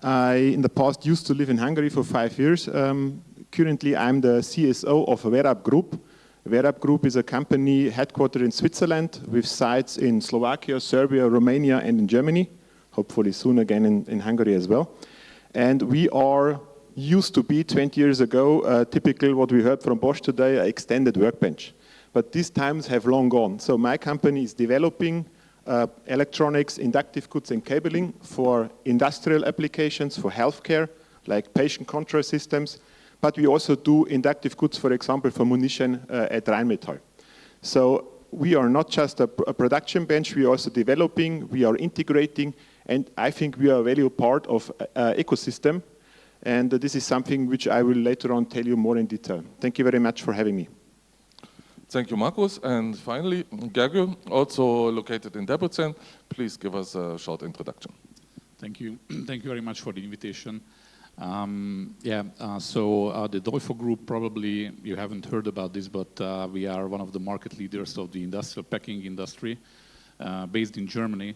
Speaker 7: I, in the past, used to live in Hungary for 5 years. Currently, I'm the CSO of Werap Group. Werap Group is a company headquartered in Switzerland with sites in Slovakia, Serbia, Romania, and in Germany. Hopefully soon again in Hungary as well. And we are used to be, 20 years ago, typical what we heard from Bosch today, an extended workbench. But these times have long gone. So my company is developing electronics, inductive goods and cabling for industrial applications, for healthcare, like patient control systems. But we also do inductive goods, for example, for munition at Rheinmetall. So we are not just a production bench, we are also developing, we are integrating, and I think we are a valuable part of an ecosystem. And this is something which I will later on tell you more in detail. Thank you very much for having me.
Speaker 2: Thank you, Markus. And finally, Gergő, also located in Debrecen. Please give us a short introduction.
Speaker 8: Thank you. Thank you very much for the invitation. The Deufol Group, probably you haven't heard about this, but we are one of the market leaders of the industrial packing industry based in Germany.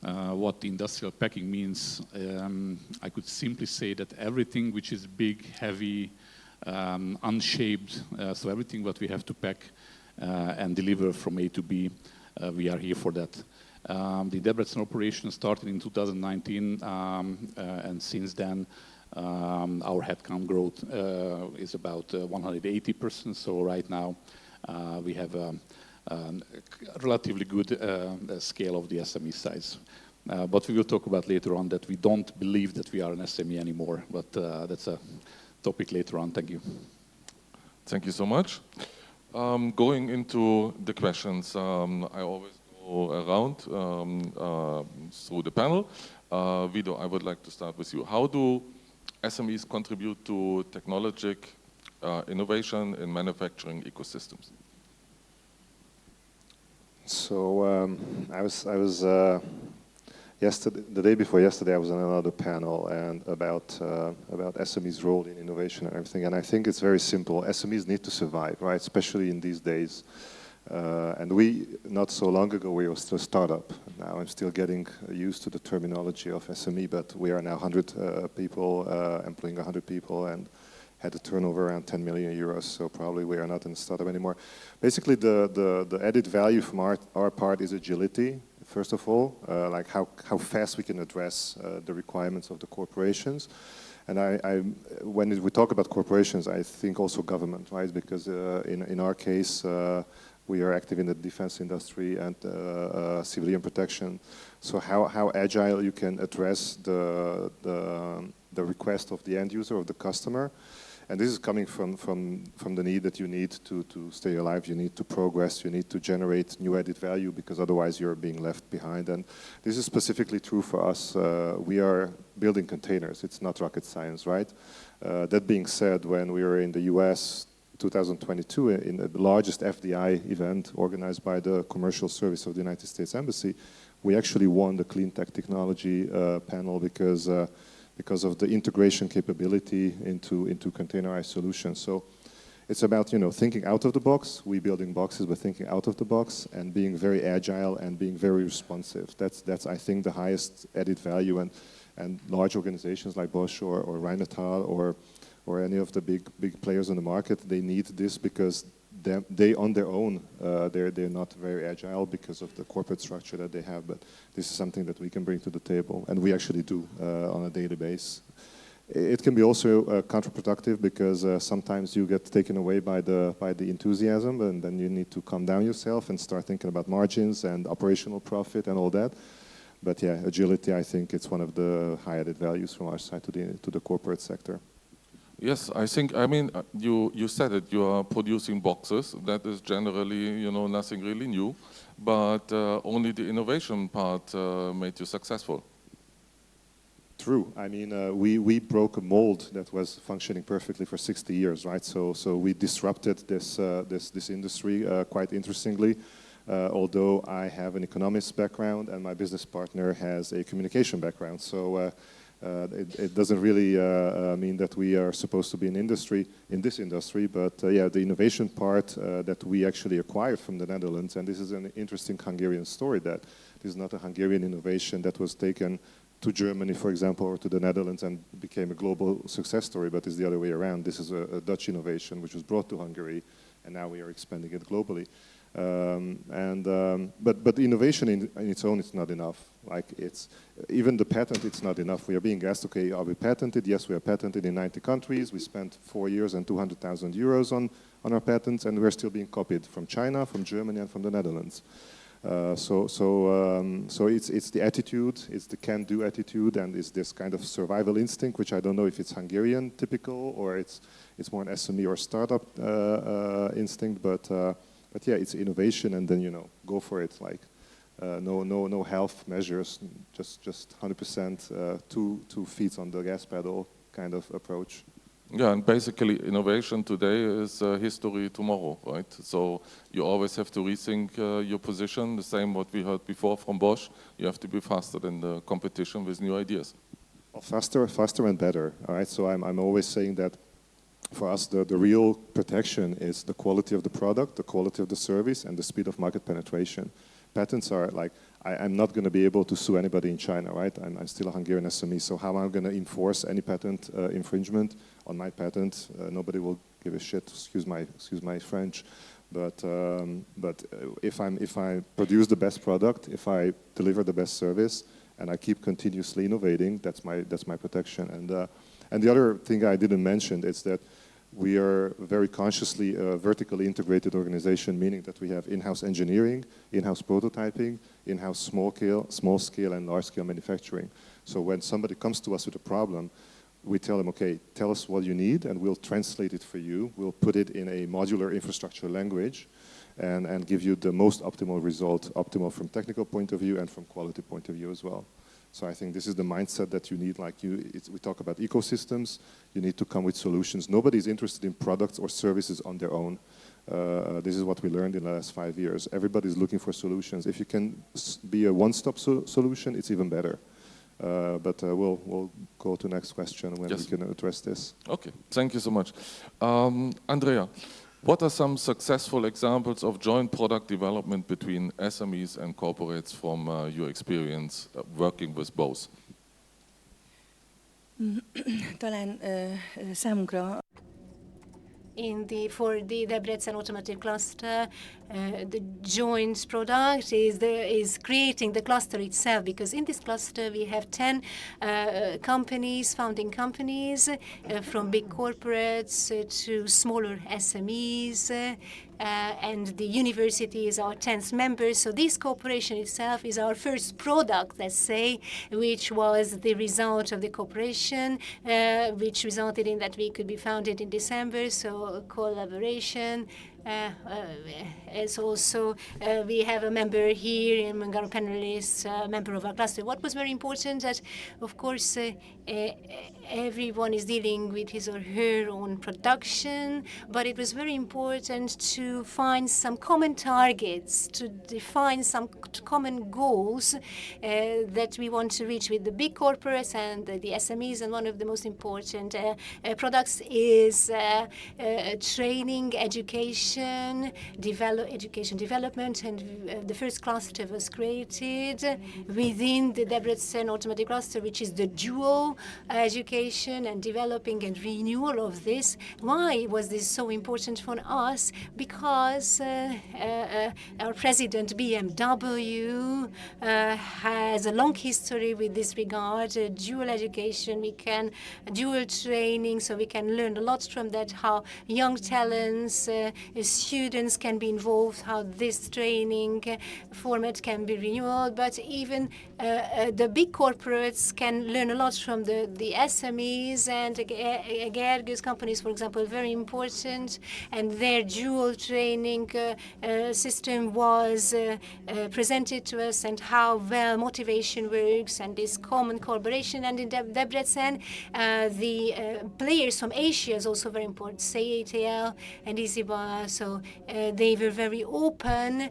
Speaker 8: What the industrial packing means, I could simply say that everything which is big, heavy, unshaped, so everything that we have to pack and deliver from A to B, we are here for that. The Debrecen operation started in 2019, and since then our headcount growth is about 180%. So right now we have a relatively good scale of the SME size. But we will talk about later on that we don't believe that we are an SME anymore, but that's a topic later on. Thank you.
Speaker 2: Thank you so much. Going into the questions, I always go around through the panel. Vidor, I would like to start with you. How do SMEs contribute to technological innovation in manufacturing ecosystems?
Speaker 5: So I was yesterday, the day before yesterday, I was on another panel and about SMEs' role in innovation and everything. And I think it's very simple. SMEs need to survive, right? Especially in these days. And we, not so long ago, we were still a startup. Now I'm still getting used to the terminology of SME, but we are now 100 people, employing 100 people, and had a turnover around 10 million euros. So probably we are not in a startup anymore. Basically, the added value from our part is agility. First of all, like how fast we can address the requirements of the corporations. And when we talk about corporations, I think also government, right? Because in our case, we are active in the defense industry and civilian protection. So how agile you can address the request of the end user, of the customer. And this is coming from the need that you need to stay alive, you need to progress, you need to generate new added value, because otherwise you're being left behind. And this is specifically true for us. We are building containers, it's not rocket science, right? That being said, when we were in the US 2022, in the largest FDI event organized by the Commercial Service of the United States Embassy, we actually won the clean tech technology panel because of the integration capability into containerized solutions. So it's about, you know, thinking out of the box. We building boxes, but thinking out of the box and being very agile and being very responsive. That's I think the highest added value. And large organizations like Bosch or Rheinmetall or any of the big players on the market, they need this because they on their own, they're not very agile because of the corporate structure that they have, but this is something that we can bring to the table, and we actually do on a daily basis. It can be also counterproductive because sometimes you get taken away by the enthusiasm, and then you need to calm down yourself and start thinking about margins and operational profit and all that. But yeah, agility, I think it's one of the high added values from our side to the corporate sector.
Speaker 2: Yes, I think, I mean, you said it, you are producing boxes. That is generally, you know, nothing really new, but only the innovation part made you successful.
Speaker 5: True. I mean, we broke a mold that was functioning perfectly for 60 years, right? So we disrupted this industry quite interestingly. Although I have an economics background and my business partner has a communication background, so it doesn't really mean that we are supposed to be in this industry, but yeah, the innovation part that we actually acquired from the Netherlands, and this is an interesting Hungarian story, that this is not a Hungarian innovation that was taken to Germany, for example, or to the Netherlands and became a global success story, but it's the other way around. This is a Dutch innovation which was brought to Hungary, and now we are expanding it globally. But innovation in its own, it's not enough. Like even the patent, it's not enough. We are being asked, okay, are we patented? Yes, we are patented in 90 countries. We spent 4 years and 200,000 euros on our patents, and we're still being copied from China, from Germany, and from the Netherlands. So it's the attitude, it's the can-do attitude, and it's this kind of survival instinct, which I don't know if it's Hungarian typical or it's more an SME or startup instinct, but yeah, it's innovation, and then, you know, go for it. Like no health measures, just 100% 2 feet on the gas pedal kind of approach.
Speaker 2: Yeah, and basically innovation today is history tomorrow, right? So you always have to rethink your position. The same what we heard before from Bosch. You have to be faster than the competition with new ideas.
Speaker 5: Well, faster and better. All right. So I'm always saying that for us, the real protection is the quality of the product, the quality of the service, and the speed of market penetration. Patents are like, I'm not going to be able to sue anybody in China, right? I'm still a Hungarian SME, so how am I going to enforce any patent infringement on my patent? Nobody will give a shit, excuse my French. But if I produce the best product, if I deliver the best service, and I keep continuously innovating, that's my protection. And the other thing I didn't mention is that we are very consciously a vertically integrated organization, meaning that we have in-house engineering, in-house prototyping, in-house small scale and large scale manufacturing. So when somebody comes to us with a problem, we tell them, okay, tell us what you need and we'll translate it for you. We'll put it in a modular infrastructure language and give you the most optimal result, optimal from technical point of view and from quality point of view as well. So I think this is the mindset that you need. Like we talk about ecosystems, you need to come with solutions. Nobody's interested in products or services on their own. This is what we learned in the last 5 years. Everybody's looking for solutions. If you can be a one-stop solution, it's even better. But we'll go to the next question when we can address this.
Speaker 2: Okay, thank you so much. Andrea, what are some successful examples of joint product development between SMEs and corporates from your experience working with both?
Speaker 9: Talán számunkra
Speaker 6: for the Debrecen Automotive cluster. The joint product is creating the cluster itself, because in this cluster we have 10 companies, founding companies, from big corporates to smaller SMEs, and the university is our 10th member. So this cooperation itself is our first product, let's say, which was the result of the cooperation, which resulted in that we could be founded in December. So collaboration. As also, we have a member here in Hungary, panelist, member of our cluster. What was very important that, of course, everyone is dealing with his or her own production, but it was very important to find some common targets, to define some common goals that we want to reach with the big corporates and the SMEs. And one of the most important products is training, education development, and the first cluster was created within the Debrecen Automotive cluster, which is the dual education and developing and renewal of this. Why was this so important for us? Because our president, BMW, has a long history with this regard, dual education, dual training, so we can learn a lot from that, how young talents, students can be involved, how this training format can be renewed, but even the big corporates can learn a lot from the SMEs, and Gergő's companies, for example, very important, and their dual training system was presented to us, and how well motivation works and this common collaboration. And in Debrecen, the players from Asia is also very important, say Thiell and István. So they were very open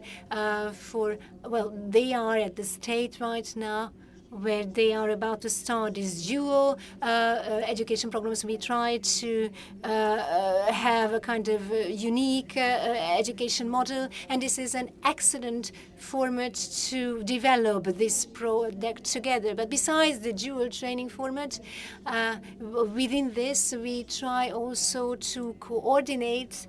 Speaker 6: they are at the state right now where they are about to start these dual education programs. We try to have a kind of unique education model, and this is an excellent format to develop this product together. But besides the dual training format, within this we try also to coordinate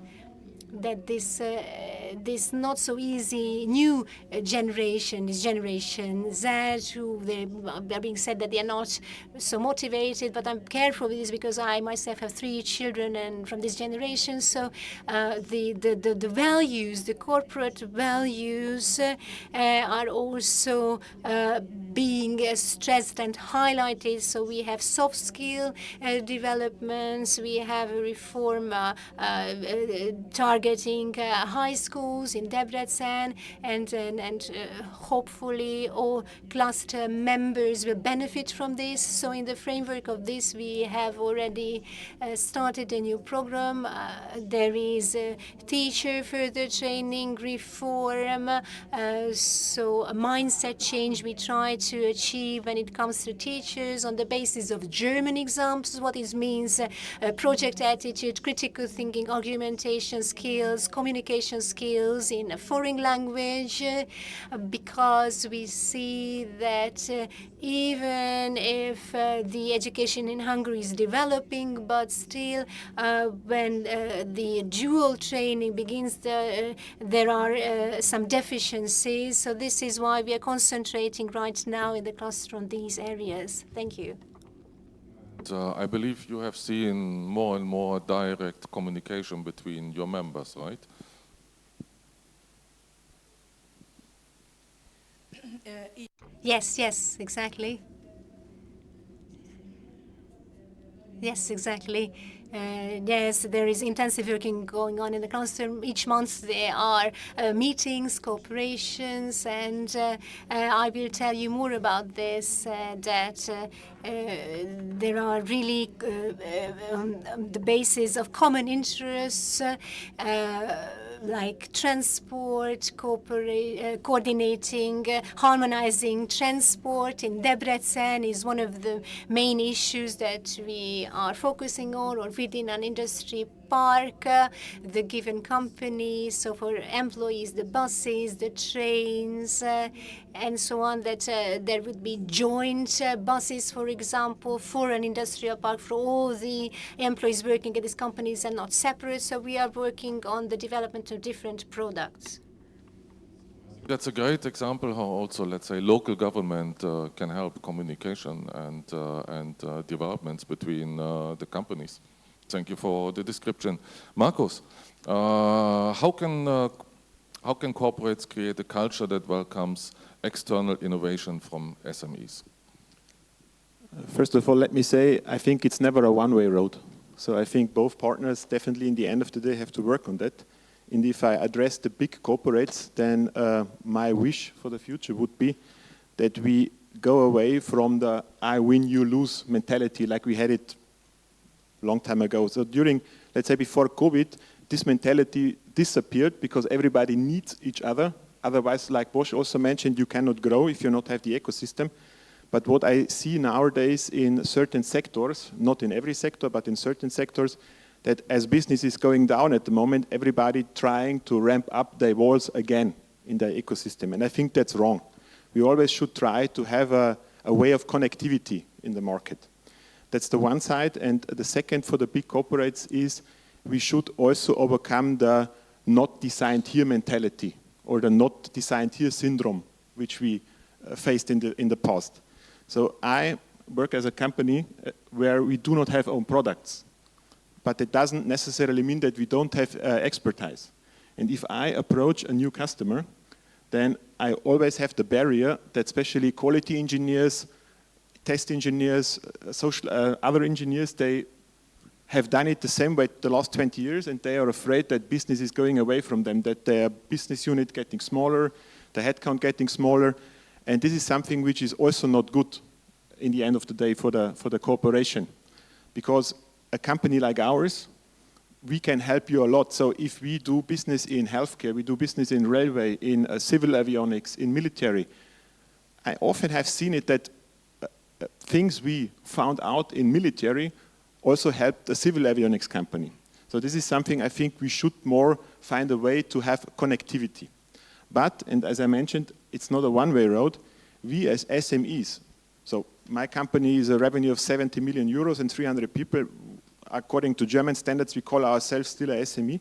Speaker 6: that this not so easy new generation, this Generation Z, who they are being said that they are not so motivated, but I'm careful with this because I myself have 3 children and from this generation. So the values, the corporate values are also being stressed and highlighted. So we have soft skill developments, we have a reform targeting high schools in Debrecen, and hopefully all cluster members will benefit from this. So in the framework of this, we have already started a new program. There is a teacher further training reform, so a mindset change we try to achieve when it comes to teachers on the basis of German examples, what it means, project attitude, critical thinking, argumentation skills, communication skills in a foreign language, because we see that even if the education in Hungary is developing, but still when the dual training begins, there are some deficiencies. So this is why we are concentrating right now in the cluster on these areas. Thank you.
Speaker 2: I believe you have seen more and more direct communication between your members, right?
Speaker 6: Yes, exactly. Yes, exactly. Yes, there is intensive working going on in the cluster. Each month there are meetings, cooperations, and I will tell you more about this, that there are really the basis of common interests, like transport, coordinating, harmonizing transport in Debrecen is one of the main issues that we are focusing on, or within an industry park the given company. So for employees, the buses, the trains, and so on, that there would be joint buses, for example, for an industrial park for all the employees working at these companies and not separate. So we are working on the development of different products.
Speaker 2: That's a great example how also, let's say, local government can help communication and developments between the companies. Thank you for the description. Markus, how can corporates create a culture that welcomes external innovation from SMEs?
Speaker 7: First of all, let me say, I think it's never a one-way road. So I think both partners definitely in the end of the day have to work on that. And if I address the big corporates, then my wish for the future would be that we go away from the I win, you lose mentality like we had it a long time ago. So during, let's say before COVID, this mentality disappeared because everybody needs each other. Otherwise, like Bosch also mentioned, you cannot grow if you not have the ecosystem. But what I see nowadays in certain sectors, not in every sector, but in certain sectors, that as business is going down at the moment, everybody trying to ramp up their walls again in the ecosystem. And I think that's wrong. We always should try to have a way of connectivity in the market. That's the one side. And the second for the big corporates is we should also overcome the not designed here mentality or the not designed here syndrome, which we faced in the past. So I work as a company where we do not have own products. But it doesn't necessarily mean that we don't have expertise. And if I approach a new customer, then I always have the barrier that especially quality engineers, test engineers, other engineers, they have done it the same way the last 20 years, and they are afraid that business is going away from them, that their business unit getting smaller, the headcount getting smaller. And this is something which is also not good in the end of the day for the corporation. Because a company like ours, we can help you a lot. So if we do business in healthcare, we do business in railway, in civil avionics, in military, I often have seen it that things we found out in military also helped the civil avionics company. So this is something I think we should more find a way to have connectivity. But, and as I mentioned, it's not a one-way road. We as SMEs, so my company is a revenue of 70 million euros and 300 people. According to German standards, we call ourselves still a SME,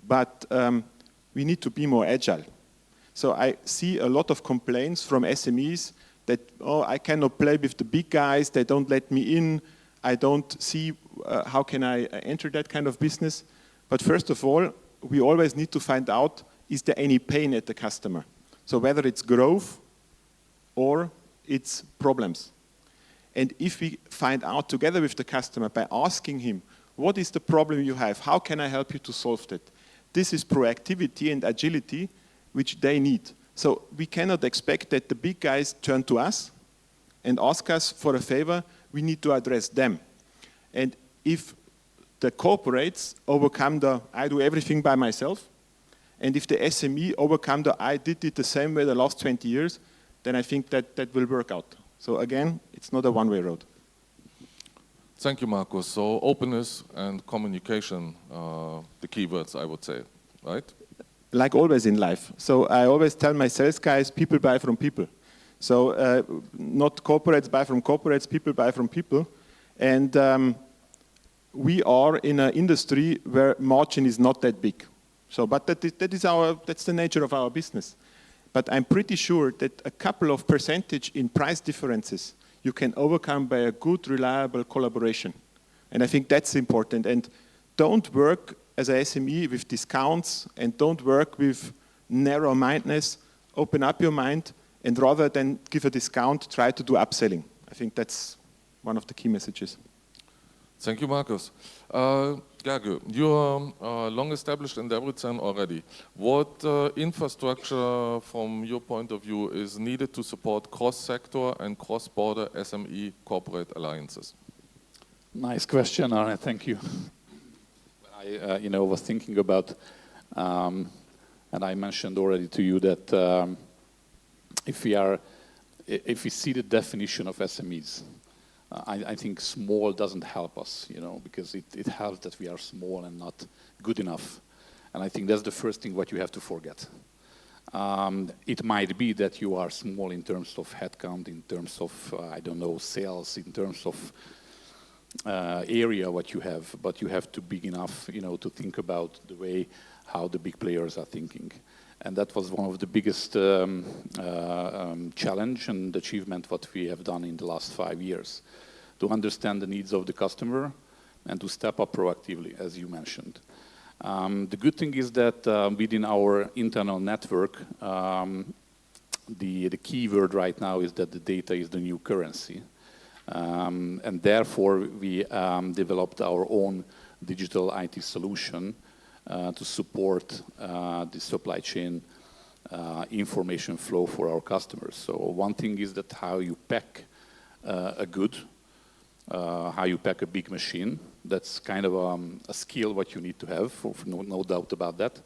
Speaker 7: but we need to be more agile. So I see a lot of complaints from SMEs that, oh, I cannot play with the big guys, they don't let me in, I don't see how can I enter that kind of business. But first of all, we always need to find out, is there any pain at the customer? So whether it's growth or it's problems. And if we find out together with the customer by asking him, what is the problem you have? How can I help you to solve that? This is proactivity and agility which they need. So we cannot expect that the big guys turn to us and ask us for a favor. We need to address them. And if the corporates overcome the I do everything by myself, and if the SME overcome the I did it the same way the last 20 years, then I think that will work out. So again, it's not a one-way road.
Speaker 2: Thank you, Markus. So openness and communication, the keywords, I would say, right?
Speaker 7: Like always in life. So I always tell my sales guys, people buy from people. So not corporates buy from corporates, people buy from people. And we are in an industry where margin is not that big. So, but that's the nature of our business. But I'm pretty sure that a couple of percentage in price differences you can overcome by a good, reliable collaboration. And I think that's important. And don't work as a SME with discounts and don't work with narrow-mindedness. Open up your mind and rather than give a discount, try to do upselling. I think that's one of the key messages.
Speaker 2: Thank you, Markus. Gergő, you are long established in Debrecen already. What infrastructure, from your point of view, is needed to support cross-sector and cross-border SME corporate alliances?
Speaker 8: Nice question, Arne. Thank you. I, was thinking about, and I mentioned already to you that if we see the definition of SMEs, I think small doesn't help us, you know, because it helps that we are small and not good enough. And I think that's the first thing what you have to forget. It might be that you are small in terms of headcount, in terms of, I don't know, sales, in terms of area what you have, but you have to be big enough, you know, to think about the way how the big players are thinking. And that was one of the biggest challenge and achievement what we have done in the last 5 years, to understand the needs of the customer and to step up proactively, as you mentioned. The good thing is that within our internal network, the key word right now is that the data is the new currency. And therefore, we developed our own digital IT solution to support the supply chain information flow for our customers. So one thing is that how you pack a good, how you pack a big machine. That's kind of a skill what you need to have, no doubt about that.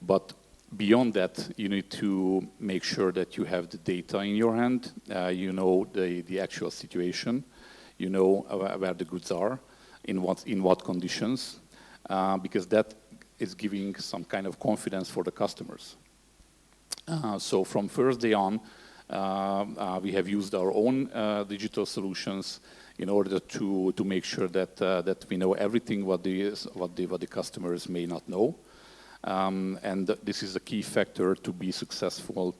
Speaker 8: But beyond that, you need to make sure that you have the data in your hand, you know the actual situation, you know where the goods are, in what conditions, because that is giving some kind of confidence for the customers. So from first day on, we have used our own digital solutions in order to make sure that we know everything what the customers may not know. And this is a key factor to be successful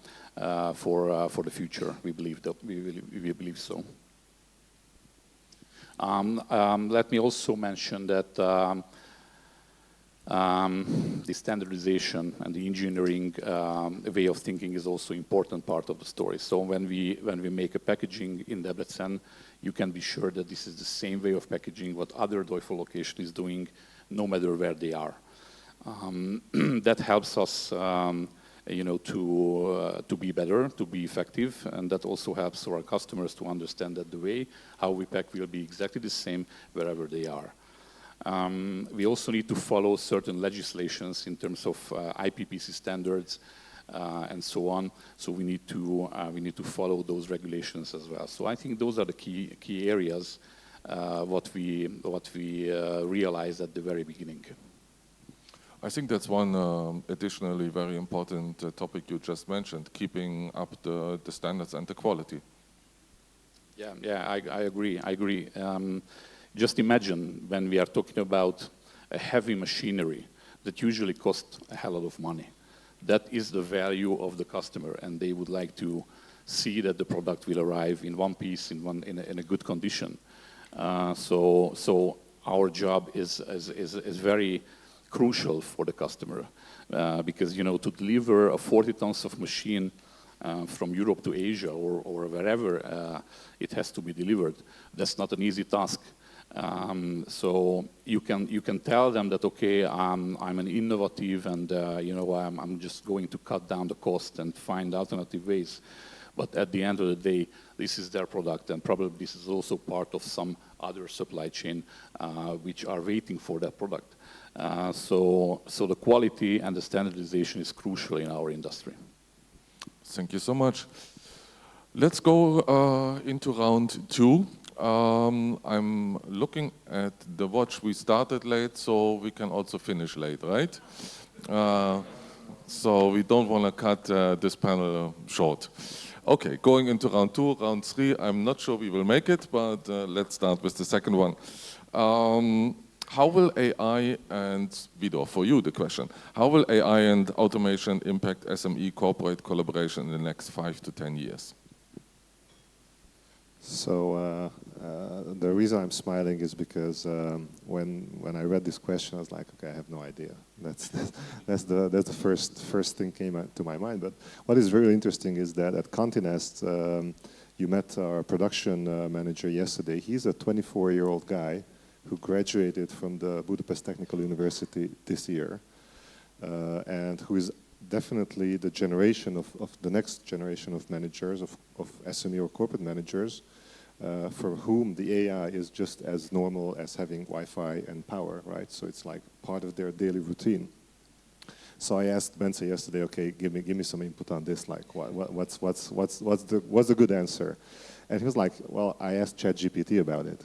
Speaker 8: for the future. We believe so. Let me also mention that the standardization and the engineering way of thinking is also important part of the story. So when we make a packaging in Debrecen, you can be sure that this is the same way of packaging what other Deufol location is doing, no matter where they are. That helps us, you know, to be better, to be effective, and that also helps our customers to understand that the way how we pack will be exactly the same wherever they are. We also need to follow certain legislations in terms of IPPC standards and so on. So we need to follow those regulations as well. So I think those are the key areas what we realized at the very beginning.
Speaker 2: I think that's one additionally very important topic you just mentioned, keeping up the standards and the quality.
Speaker 8: Yeah, I agree. Just imagine when we are talking about a heavy machinery that usually costs a hell of money. That is the value of the customer, and they would like to see that the product will arrive in one piece, in a good condition. So our job is very crucial for the customer because, you know, to deliver a 40 tons of machine from Europe to Asia or wherever it has to be delivered, that's not an easy task. So you can tell them that, okay, I'm an innovative and you know, I'm just going to cut down the cost and find alternative ways. But at the end of the day, this is their product, and probably this is also part of some other supply chain which are waiting for that product. So the quality and the standardization is crucial in our industry.
Speaker 2: Thank you so much. Let's go into round 2. I'm looking at the watch. We started late, so we can also finish late, right? So we don't want to cut this panel short. Okay, going into round 2, round 3. I'm not sure we will make it, but let's start with the second one. How will AI and, Vidor, for you the question, how will AI and automation impact SME-Corporate collaboration in the next 5 to 10 years?
Speaker 5: So the reason I'm smiling is because when I read this question, I was like, okay, I have no idea. That's the first thing came to my mind. But what is really interesting is that at Continest, you met our production manager yesterday. He's a 24-year-old guy who graduated from the Budapest Technical University this year, and who is definitely the generation of the next generation of managers, of SME or corporate managers, for whom the AI is just as normal as having Wi-Fi and power, right? So it's like part of their daily routine. So I asked Bence yesterday, okay, give me some input on this. Like, what's the good answer? And he was like, well, I asked ChatGPT about it.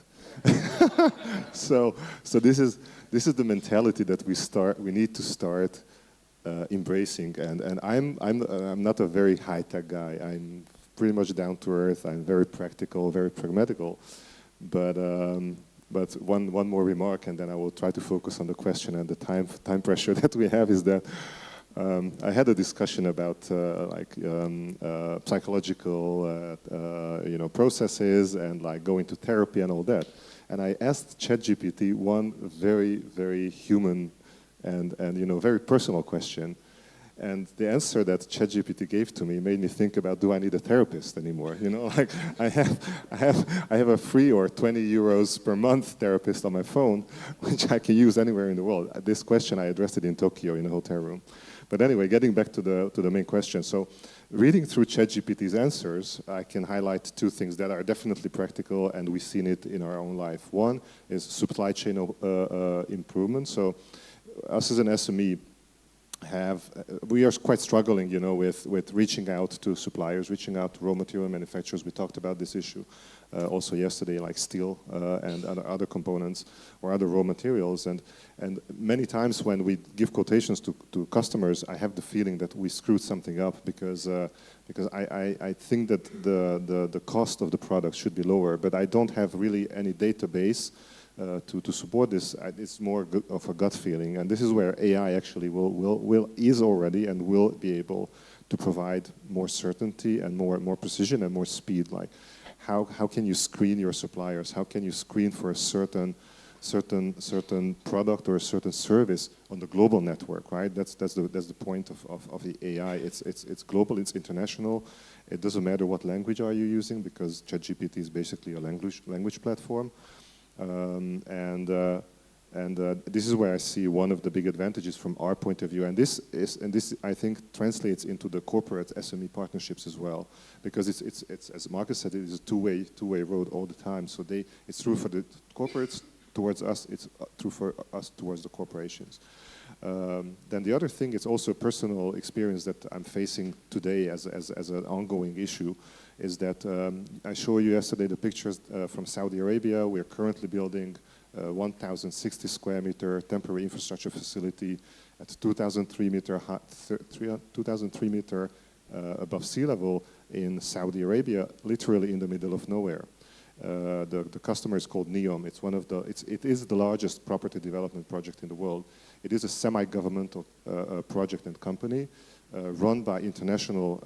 Speaker 5: so this is the mentality that we need to start embracing. And I'm not a very high tech guy. I'm pretty much down to earth. I'm very practical, very pragmatical. But one more remark, and then I will try to focus on the question and the time pressure that we have is that I had a discussion about psychological processes and like going to therapy and all that. And I asked ChatGPT one very, very human and very personal question. And the answer that ChatGPT gave to me made me think about, do I need a therapist anymore? Like I have a free or 20 euros per month therapist on my phone, which I can use anywhere in the world. This question, I addressed it in Tokyo in a hotel room. But anyway, getting back to the main question. So reading through ChatGPT's answers, I can highlight two things that are definitely practical, and we've seen it in our own life. One is supply chain improvement. So us as an SME, we are quite struggling, with reaching out to suppliers, reaching out to raw material manufacturers. We talked about this issue also yesterday, like steel and other components or other raw materials. And many times when we give quotations to customers, I have the feeling that we screwed something up because I think that the cost of the product should be lower, but I don't have really any database to support this. It's more of a gut feeling, and this is where AI actually is already and will be able to provide more certainty and more precision and more speed. Like, how can you screen your suppliers? How can you screen for a certain product or a certain service on the global network? Right. That's the point of the AI. It's global. It's international. It doesn't matter what language are you using because ChatGPT is basically a language platform. This is where I see one of the big advantages from our point of view, and this I think translates into the corporate SME partnerships as well, because it's as Markus said, it is a two-way road all the time. So it's true for the corporates towards us, it's true for us towards the corporations. Then the other thing, it's also a personal experience that I'm facing today as an ongoing issue, is that I showed you yesterday the pictures from Saudi Arabia. We are currently building 1,060 square meter temporary infrastructure facility at 2,003 meter above sea level in Saudi Arabia, literally in the middle of nowhere. The customer is called NEOM. It is the largest property development project in the world. It is a semi-governmental project and company run by international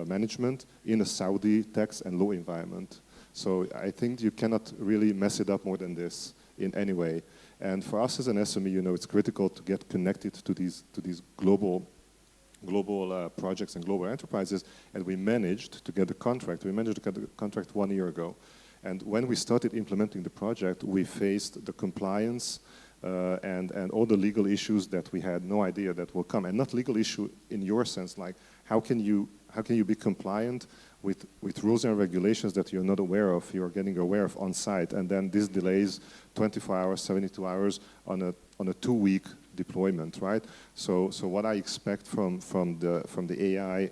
Speaker 5: management in a Saudi tax and law environment. So I think you cannot really mess it up more than this in any way. And for us as an SME, it's critical to get connected to these global projects and global enterprises. And we managed to get the contract. We managed to get the contract 1 year ago. And when we started implementing the project, we faced the compliance and all the legal issues that we had no idea that will come. And not legal issue in your sense, like how can you be compliant with rules and regulations that you're not aware of, you're getting aware of on site, and then this delays 24 hours, 72 hours on a 2-week deployment, right? So what I expect from the AI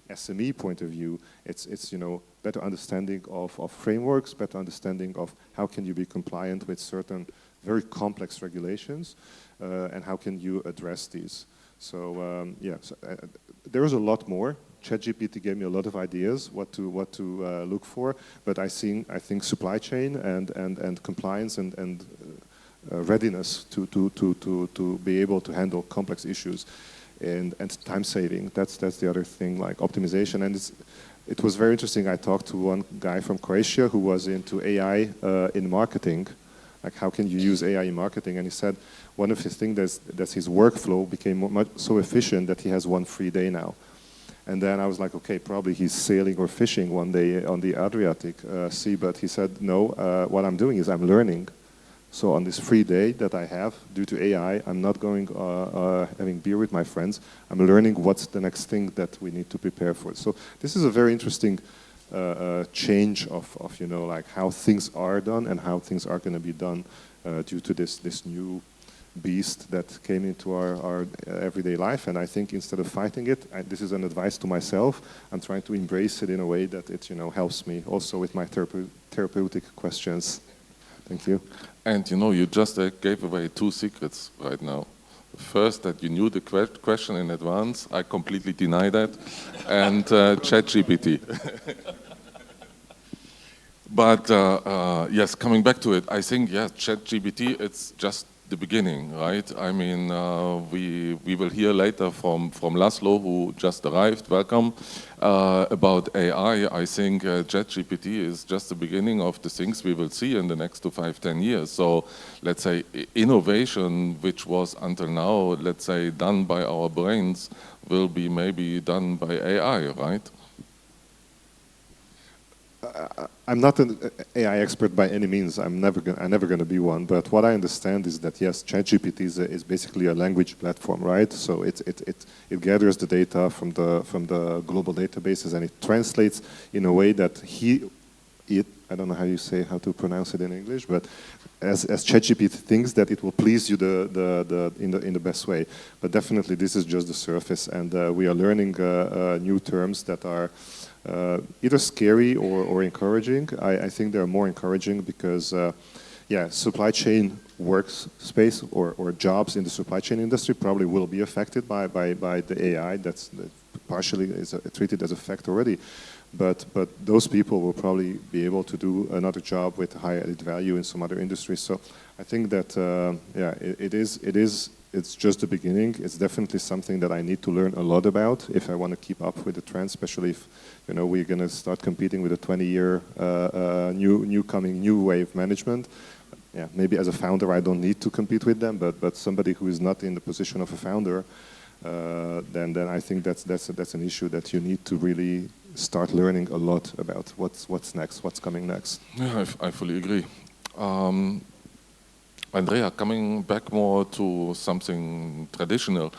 Speaker 5: SME point of view, it's better understanding of frameworks, better understanding of how can you be compliant with certain very complex regulations, and how can you address these. So there is a lot more. ChatGPT gave me a lot of ideas what to look for, but I think supply chain and compliance and readiness to be able to handle complex issues and time saving. That's the other thing, like optimization. And it was very interesting. I talked to one guy from Croatia who was into AI in marketing. Like, how can you use AI in marketing? And he said one of his things that his workflow became so efficient that he has 1 free day now. And then I was like, okay, probably he's sailing or fishing one day on the Adriatic Sea. But he said, no, what I'm doing is I'm learning. So on this free day that I have, due to AI, I'm not going having beer with my friends. I'm learning what's the next thing that we need to prepare for. So this is a very interesting change of like how things are done and how things are going to be done due to this new beast that came into our everyday life. And I think instead of fighting it, this is an advice to myself. I'm trying to embrace it in a way that it, helps me also with my therapeutic questions. Thank you.
Speaker 2: And you just gave away 2 secrets right now. First, that you knew the question in advance. I completely deny that. And ChatGPT. But yes, coming back to it, I think, yes, ChatGPT, it's just the beginning, right? I mean, we will hear later from Laszlo, who just arrived, welcome, about AI. I think ChatGPT is just the beginning of the things we will see in the next 5-10 years. So let's say innovation, which was until now, let's say, done by our brains, will be maybe done by AI, right?
Speaker 5: I'm not an AI expert by any means. I'm never going to be one. But what I understand is that yes, ChatGPT is basically a language platform, right? So it gathers the data from the global databases and it translates in a way that I don't know how to pronounce it in English, but as ChatGPT thinks that it will please you in the best way. But definitely this is just the surface, and we are learning new terms that are either scary or encouraging. I think they're more encouraging because, supply chain workspace or jobs in the supply chain industry probably will be affected by the AI. That's partially is treated as a fact already. But those people will probably be able to do another job with high added value in some other industries. So I think that it's just the beginning. It's definitely something that I need to learn a lot about if I want to keep up with the trend, especially if we're going to start competing with a 20-year new wave management. Yeah, maybe as a founder I don't need to compete with them, but somebody who is not in the position of a founder, then I think that's an issue that you need to really start learning a lot about what's next, what's coming next.
Speaker 2: Yeah, I fully agree. Andrea, coming back more to something traditional,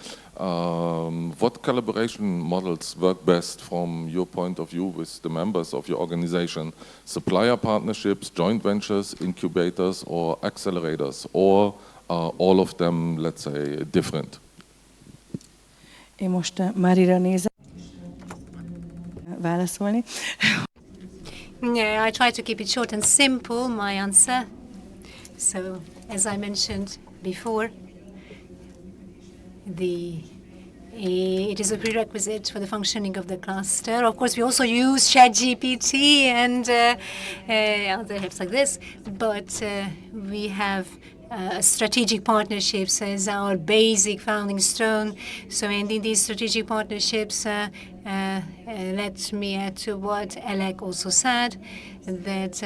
Speaker 2: what collaboration models work best from your point of view with the members of your organization? Supplier partnerships, joint ventures, incubators, or accelerators, or are all of them, let's say, different?
Speaker 9: Én most Márira nézek válaszolni.
Speaker 6: Yeah, I try to keep it short and simple, my answer. So, as I mentioned before, it is a prerequisite for the functioning of the cluster. Of course, we also use ChatGPT and other helps like this, but we have strategic partnerships as our basic founding stone. So, in these strategic partnerships, let me add to what Elek also said, that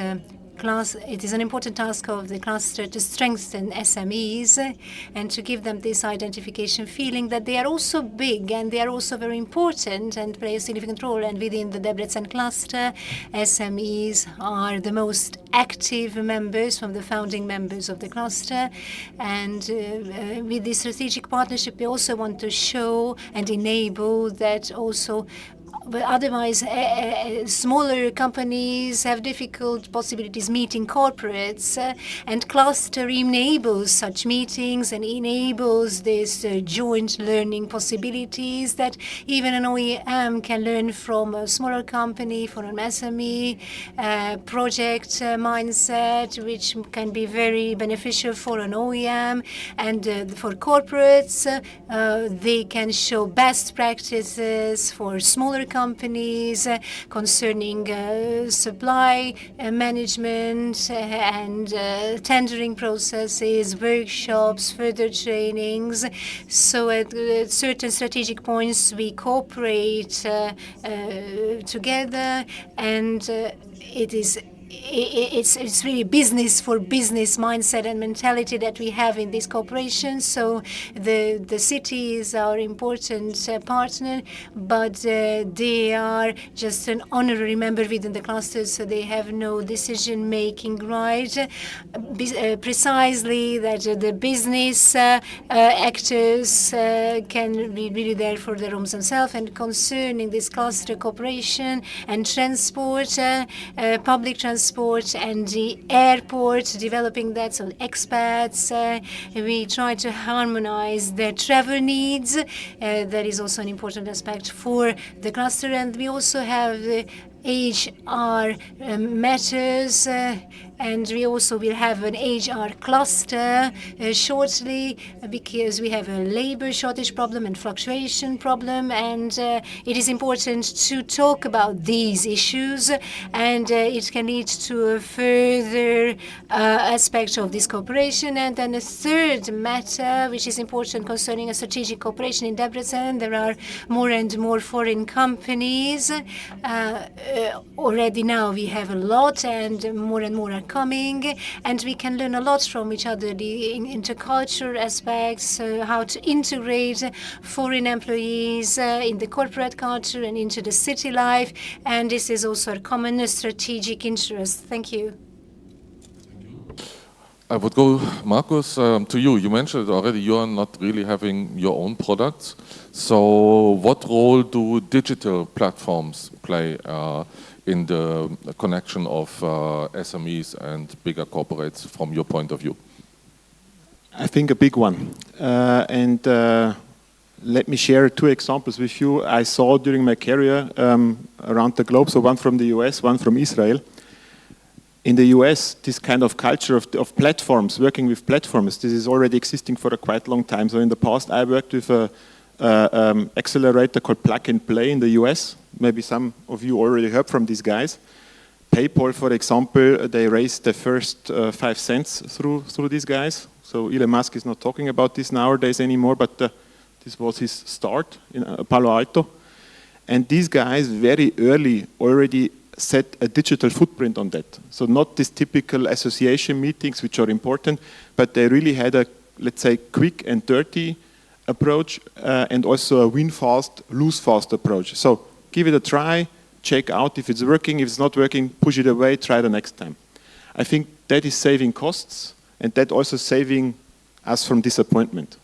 Speaker 6: it is an important task of the cluster to strengthen SMEs and to give them this identification feeling that they are also big and they are also very important and play a significant role. And within the Debrecen cluster, SMEs are the most active members from the founding members of the cluster. And with this strategic partnership, we also want to show and enable that also. But otherwise, smaller companies have difficult possibilities meeting corporates, and cluster enables such meetings and enables this joint learning possibilities that even an OEM can learn from a smaller company, from an SME project mindset, which can be very beneficial for an OEM, and for corporates, they can show best practices for smaller companies concerning supply management and tendering processes, workshops, further trainings. So at certain strategic points we cooperate together, and it's really business for business mindset and mentality that we have in this cooperation. So the city is our important partner, but they are just an honorary member within the cluster, so they have no decision-making right. Precisely that the business actors can be really there for the rooms themselves. And concerning this cluster cooperation and transport, public transport transport and the airport, developing that, so expats. We try to harmonize their travel needs. That is also an important aspect for the cluster. And we also have the HR matters, and we also will have an HR cluster shortly, because we have a labor shortage problem and fluctuation problem, and it is important to talk about these issues, and it can lead to a further aspect of this cooperation. And then a third matter, which is important concerning a strategic cooperation in Debrecen, there are more and more foreign companies. Already now we have a lot, and more are coming, and we can learn a lot from each other, the intercultural aspects, how to integrate foreign employees in the corporate culture and into the city life, and this is also a common strategic interest. Thank you.
Speaker 2: I would go, Markus, to you. You mentioned already you are not really having your own products. So what role do digital platforms play in the connection of SMEs and bigger corporates from your point of view?
Speaker 7: I think a big one. Let me share 2 examples with you I saw during my career around the globe. So one from the US, one from Israel. In the US, this kind of culture of platforms, working with platforms, this is already existing for a quite long time. So in the past, I worked with an accelerator called Plug and Play in the US. Maybe some of you already heard from these guys. PayPal, for example, they raised the first 5 cents through these guys. So Elon Musk is not talking about this nowadays anymore, but this was his start in Palo Alto. And these guys very early already set a digital footprint on that. So not these typical association meetings, which are important, but they really had a, let's say, quick and dirty approach, and also a win fast, lose fast approach. So give it a try, check out if it's working. If it's not working, push it away, try the next time. I think that is saving costs, and that also saving us from disappointment.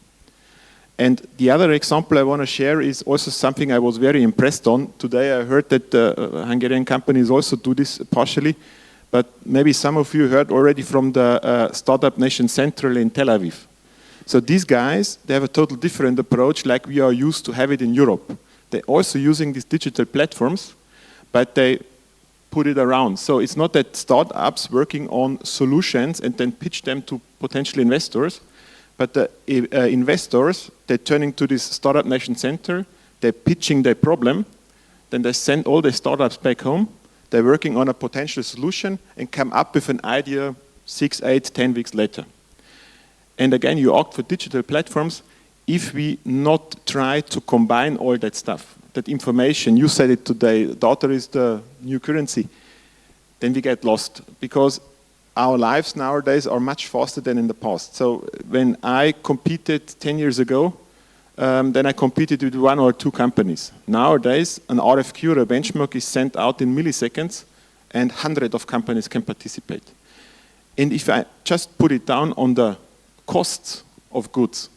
Speaker 7: And the other example I want to share is also something I was very impressed on. Today I heard that Hungarian companies also do this partially, but maybe some of you heard already from the Startup Nation Central in Tel Aviv. So these guys, they have a total different approach like we are used to have it in Europe. They're also using these digital platforms, but they put it around. So it's not that startups working on solutions and then pitch them to potential investors, but the investors, they're turning to this Startup Nation Center, they're pitching their problem, then they send all the startups back home, they're working on a potential solution and come up with an idea 6, 8, 10 weeks later. And again, you opt for digital platforms. If we not try to combine all that stuff, that information, you said it today, data is the new currency, then we get lost, because our lives nowadays are much faster than in the past. So when I competed 10 years ago, then I competed with 1 or 2 companies. Nowadays, an RFQ or a benchmark is sent out in milliseconds, and hundreds of companies can participate. And if I just put it down on the costs of goods,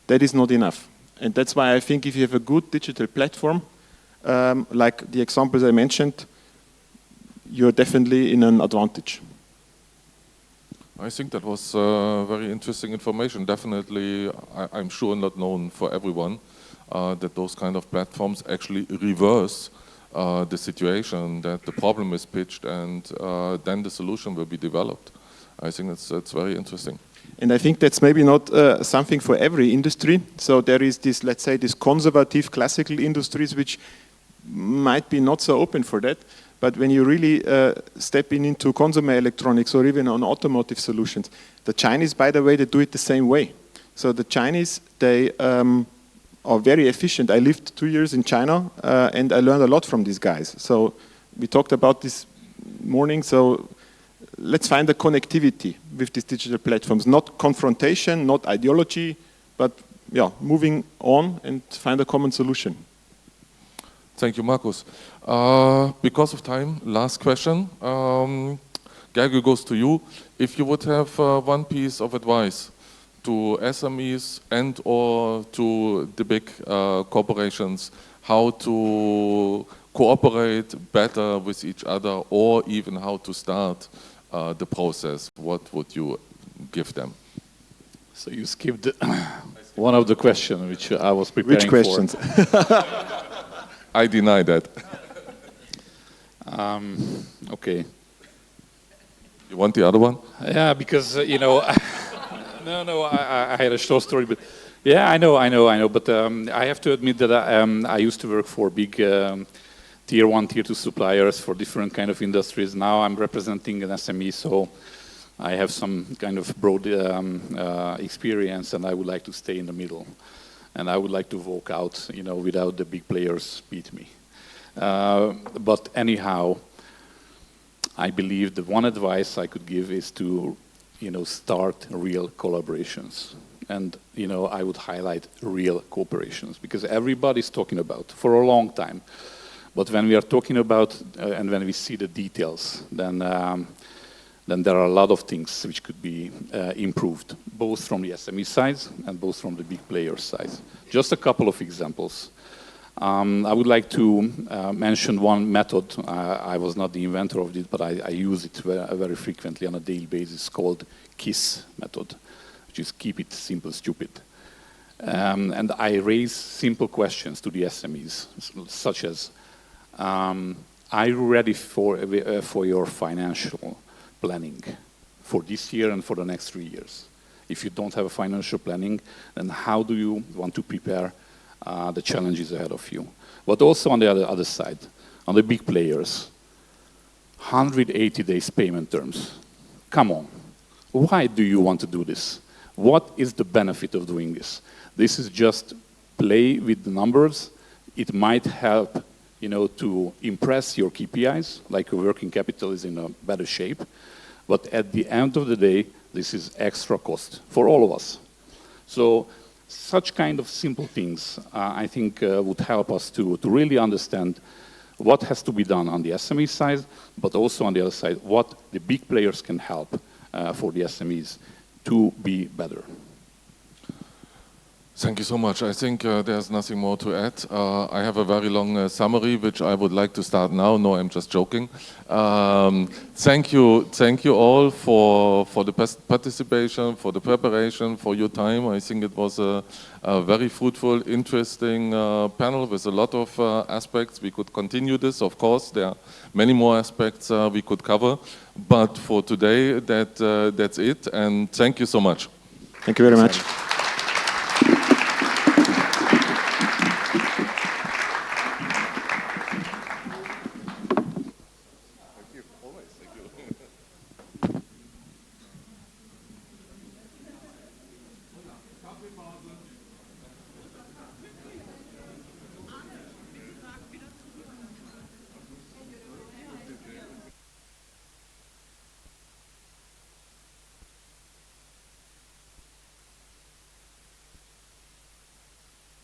Speaker 7: that is not enough. And that's why I think if you have a good digital platform, like the examples I mentioned, you're definitely in an advantage.
Speaker 2: I think that was very interesting information. Definitely, I'm sure not known for everyone, that those kind of platforms actually reverse the situation, that the problem is pitched and then the solution will be developed. I think that's very interesting.
Speaker 7: And I think that's maybe not something for every industry. So there is this, let's say, this conservative classical industries which might be not so open for that. But when you really step into consumer electronics or even on automotive solutions, the Chinese, by the way, they do it the same way. So the Chinese, they are very efficient. I lived 2 years in China, and I learned a lot from these guys. So we talked about this morning. So let's find the connectivity with these digital platforms. Not confrontation, not ideology, but yeah, moving on and find a common solution.
Speaker 2: Thank you, Markus. Because of time, last question. Gergő goes to you. If you would have one piece of advice to SMEs and or to the big corporations, how to cooperate better with each other, or even how to start the process? What would you give them?
Speaker 8: So you skipped one of the questions which I was preparing
Speaker 7: Which questions?
Speaker 8: for.
Speaker 2: I deny that.
Speaker 8: Okay.
Speaker 2: You want the other one?
Speaker 8: Yeah, because, you know, I had a short story, but yeah, I know. But I have to admit that I used to work for big tier 1, tier 2 suppliers for different kind of industries. Now I'm representing an SME, so I have some kind of broad experience, and I would like to stay in the middle. And I would like to walk out, you know, without the big players beat me. But anyhow, I believe the one advice I could give is to, you know, start real collaborations. And, you know, I would highlight real cooperations, because everybody's talking about for a long time. But when we are talking about and when we see the details, then there are a lot of things which could be improved, both from the SME side and both from the big player side. Just a couple of examples. I would like to mention one method. I was not the inventor of it, but I use it very frequently on a daily basis, called KISS method, which is keep it simple, stupid. And I raise simple questions to the SMEs, such as, are you ready for your financial planning for this year and for the next 3 years? If you don't have a financial planning, then how do you want to prepare the challenges ahead of you? But also on the other side, on the big players, 180 days payment terms. Come on, why do you want to do this? What is the benefit of doing this? This is just play with the numbers. It might help, you know, to impress your KPIs, like your working capital is in a better shape. But at the end of the day, this is extra cost for all of us. So such kind of simple things, I think, would help us to really understand what has to be done on the SME side, but also on the other side, what the big players can help for the SMEs to be better.
Speaker 2: Thank you so much. I think there's nothing more to add. I have a very long summary, which I would like to start now. No, I'm just joking. Thank you all for the participation, for the preparation, for your time. I think it was a very fruitful, interesting panel with a lot of aspects. We could continue this, of course. There are many more aspects we could cover. But for today, that's it. And thank you so much.
Speaker 7: Thank you very much.
Speaker 2: Kaffeepause.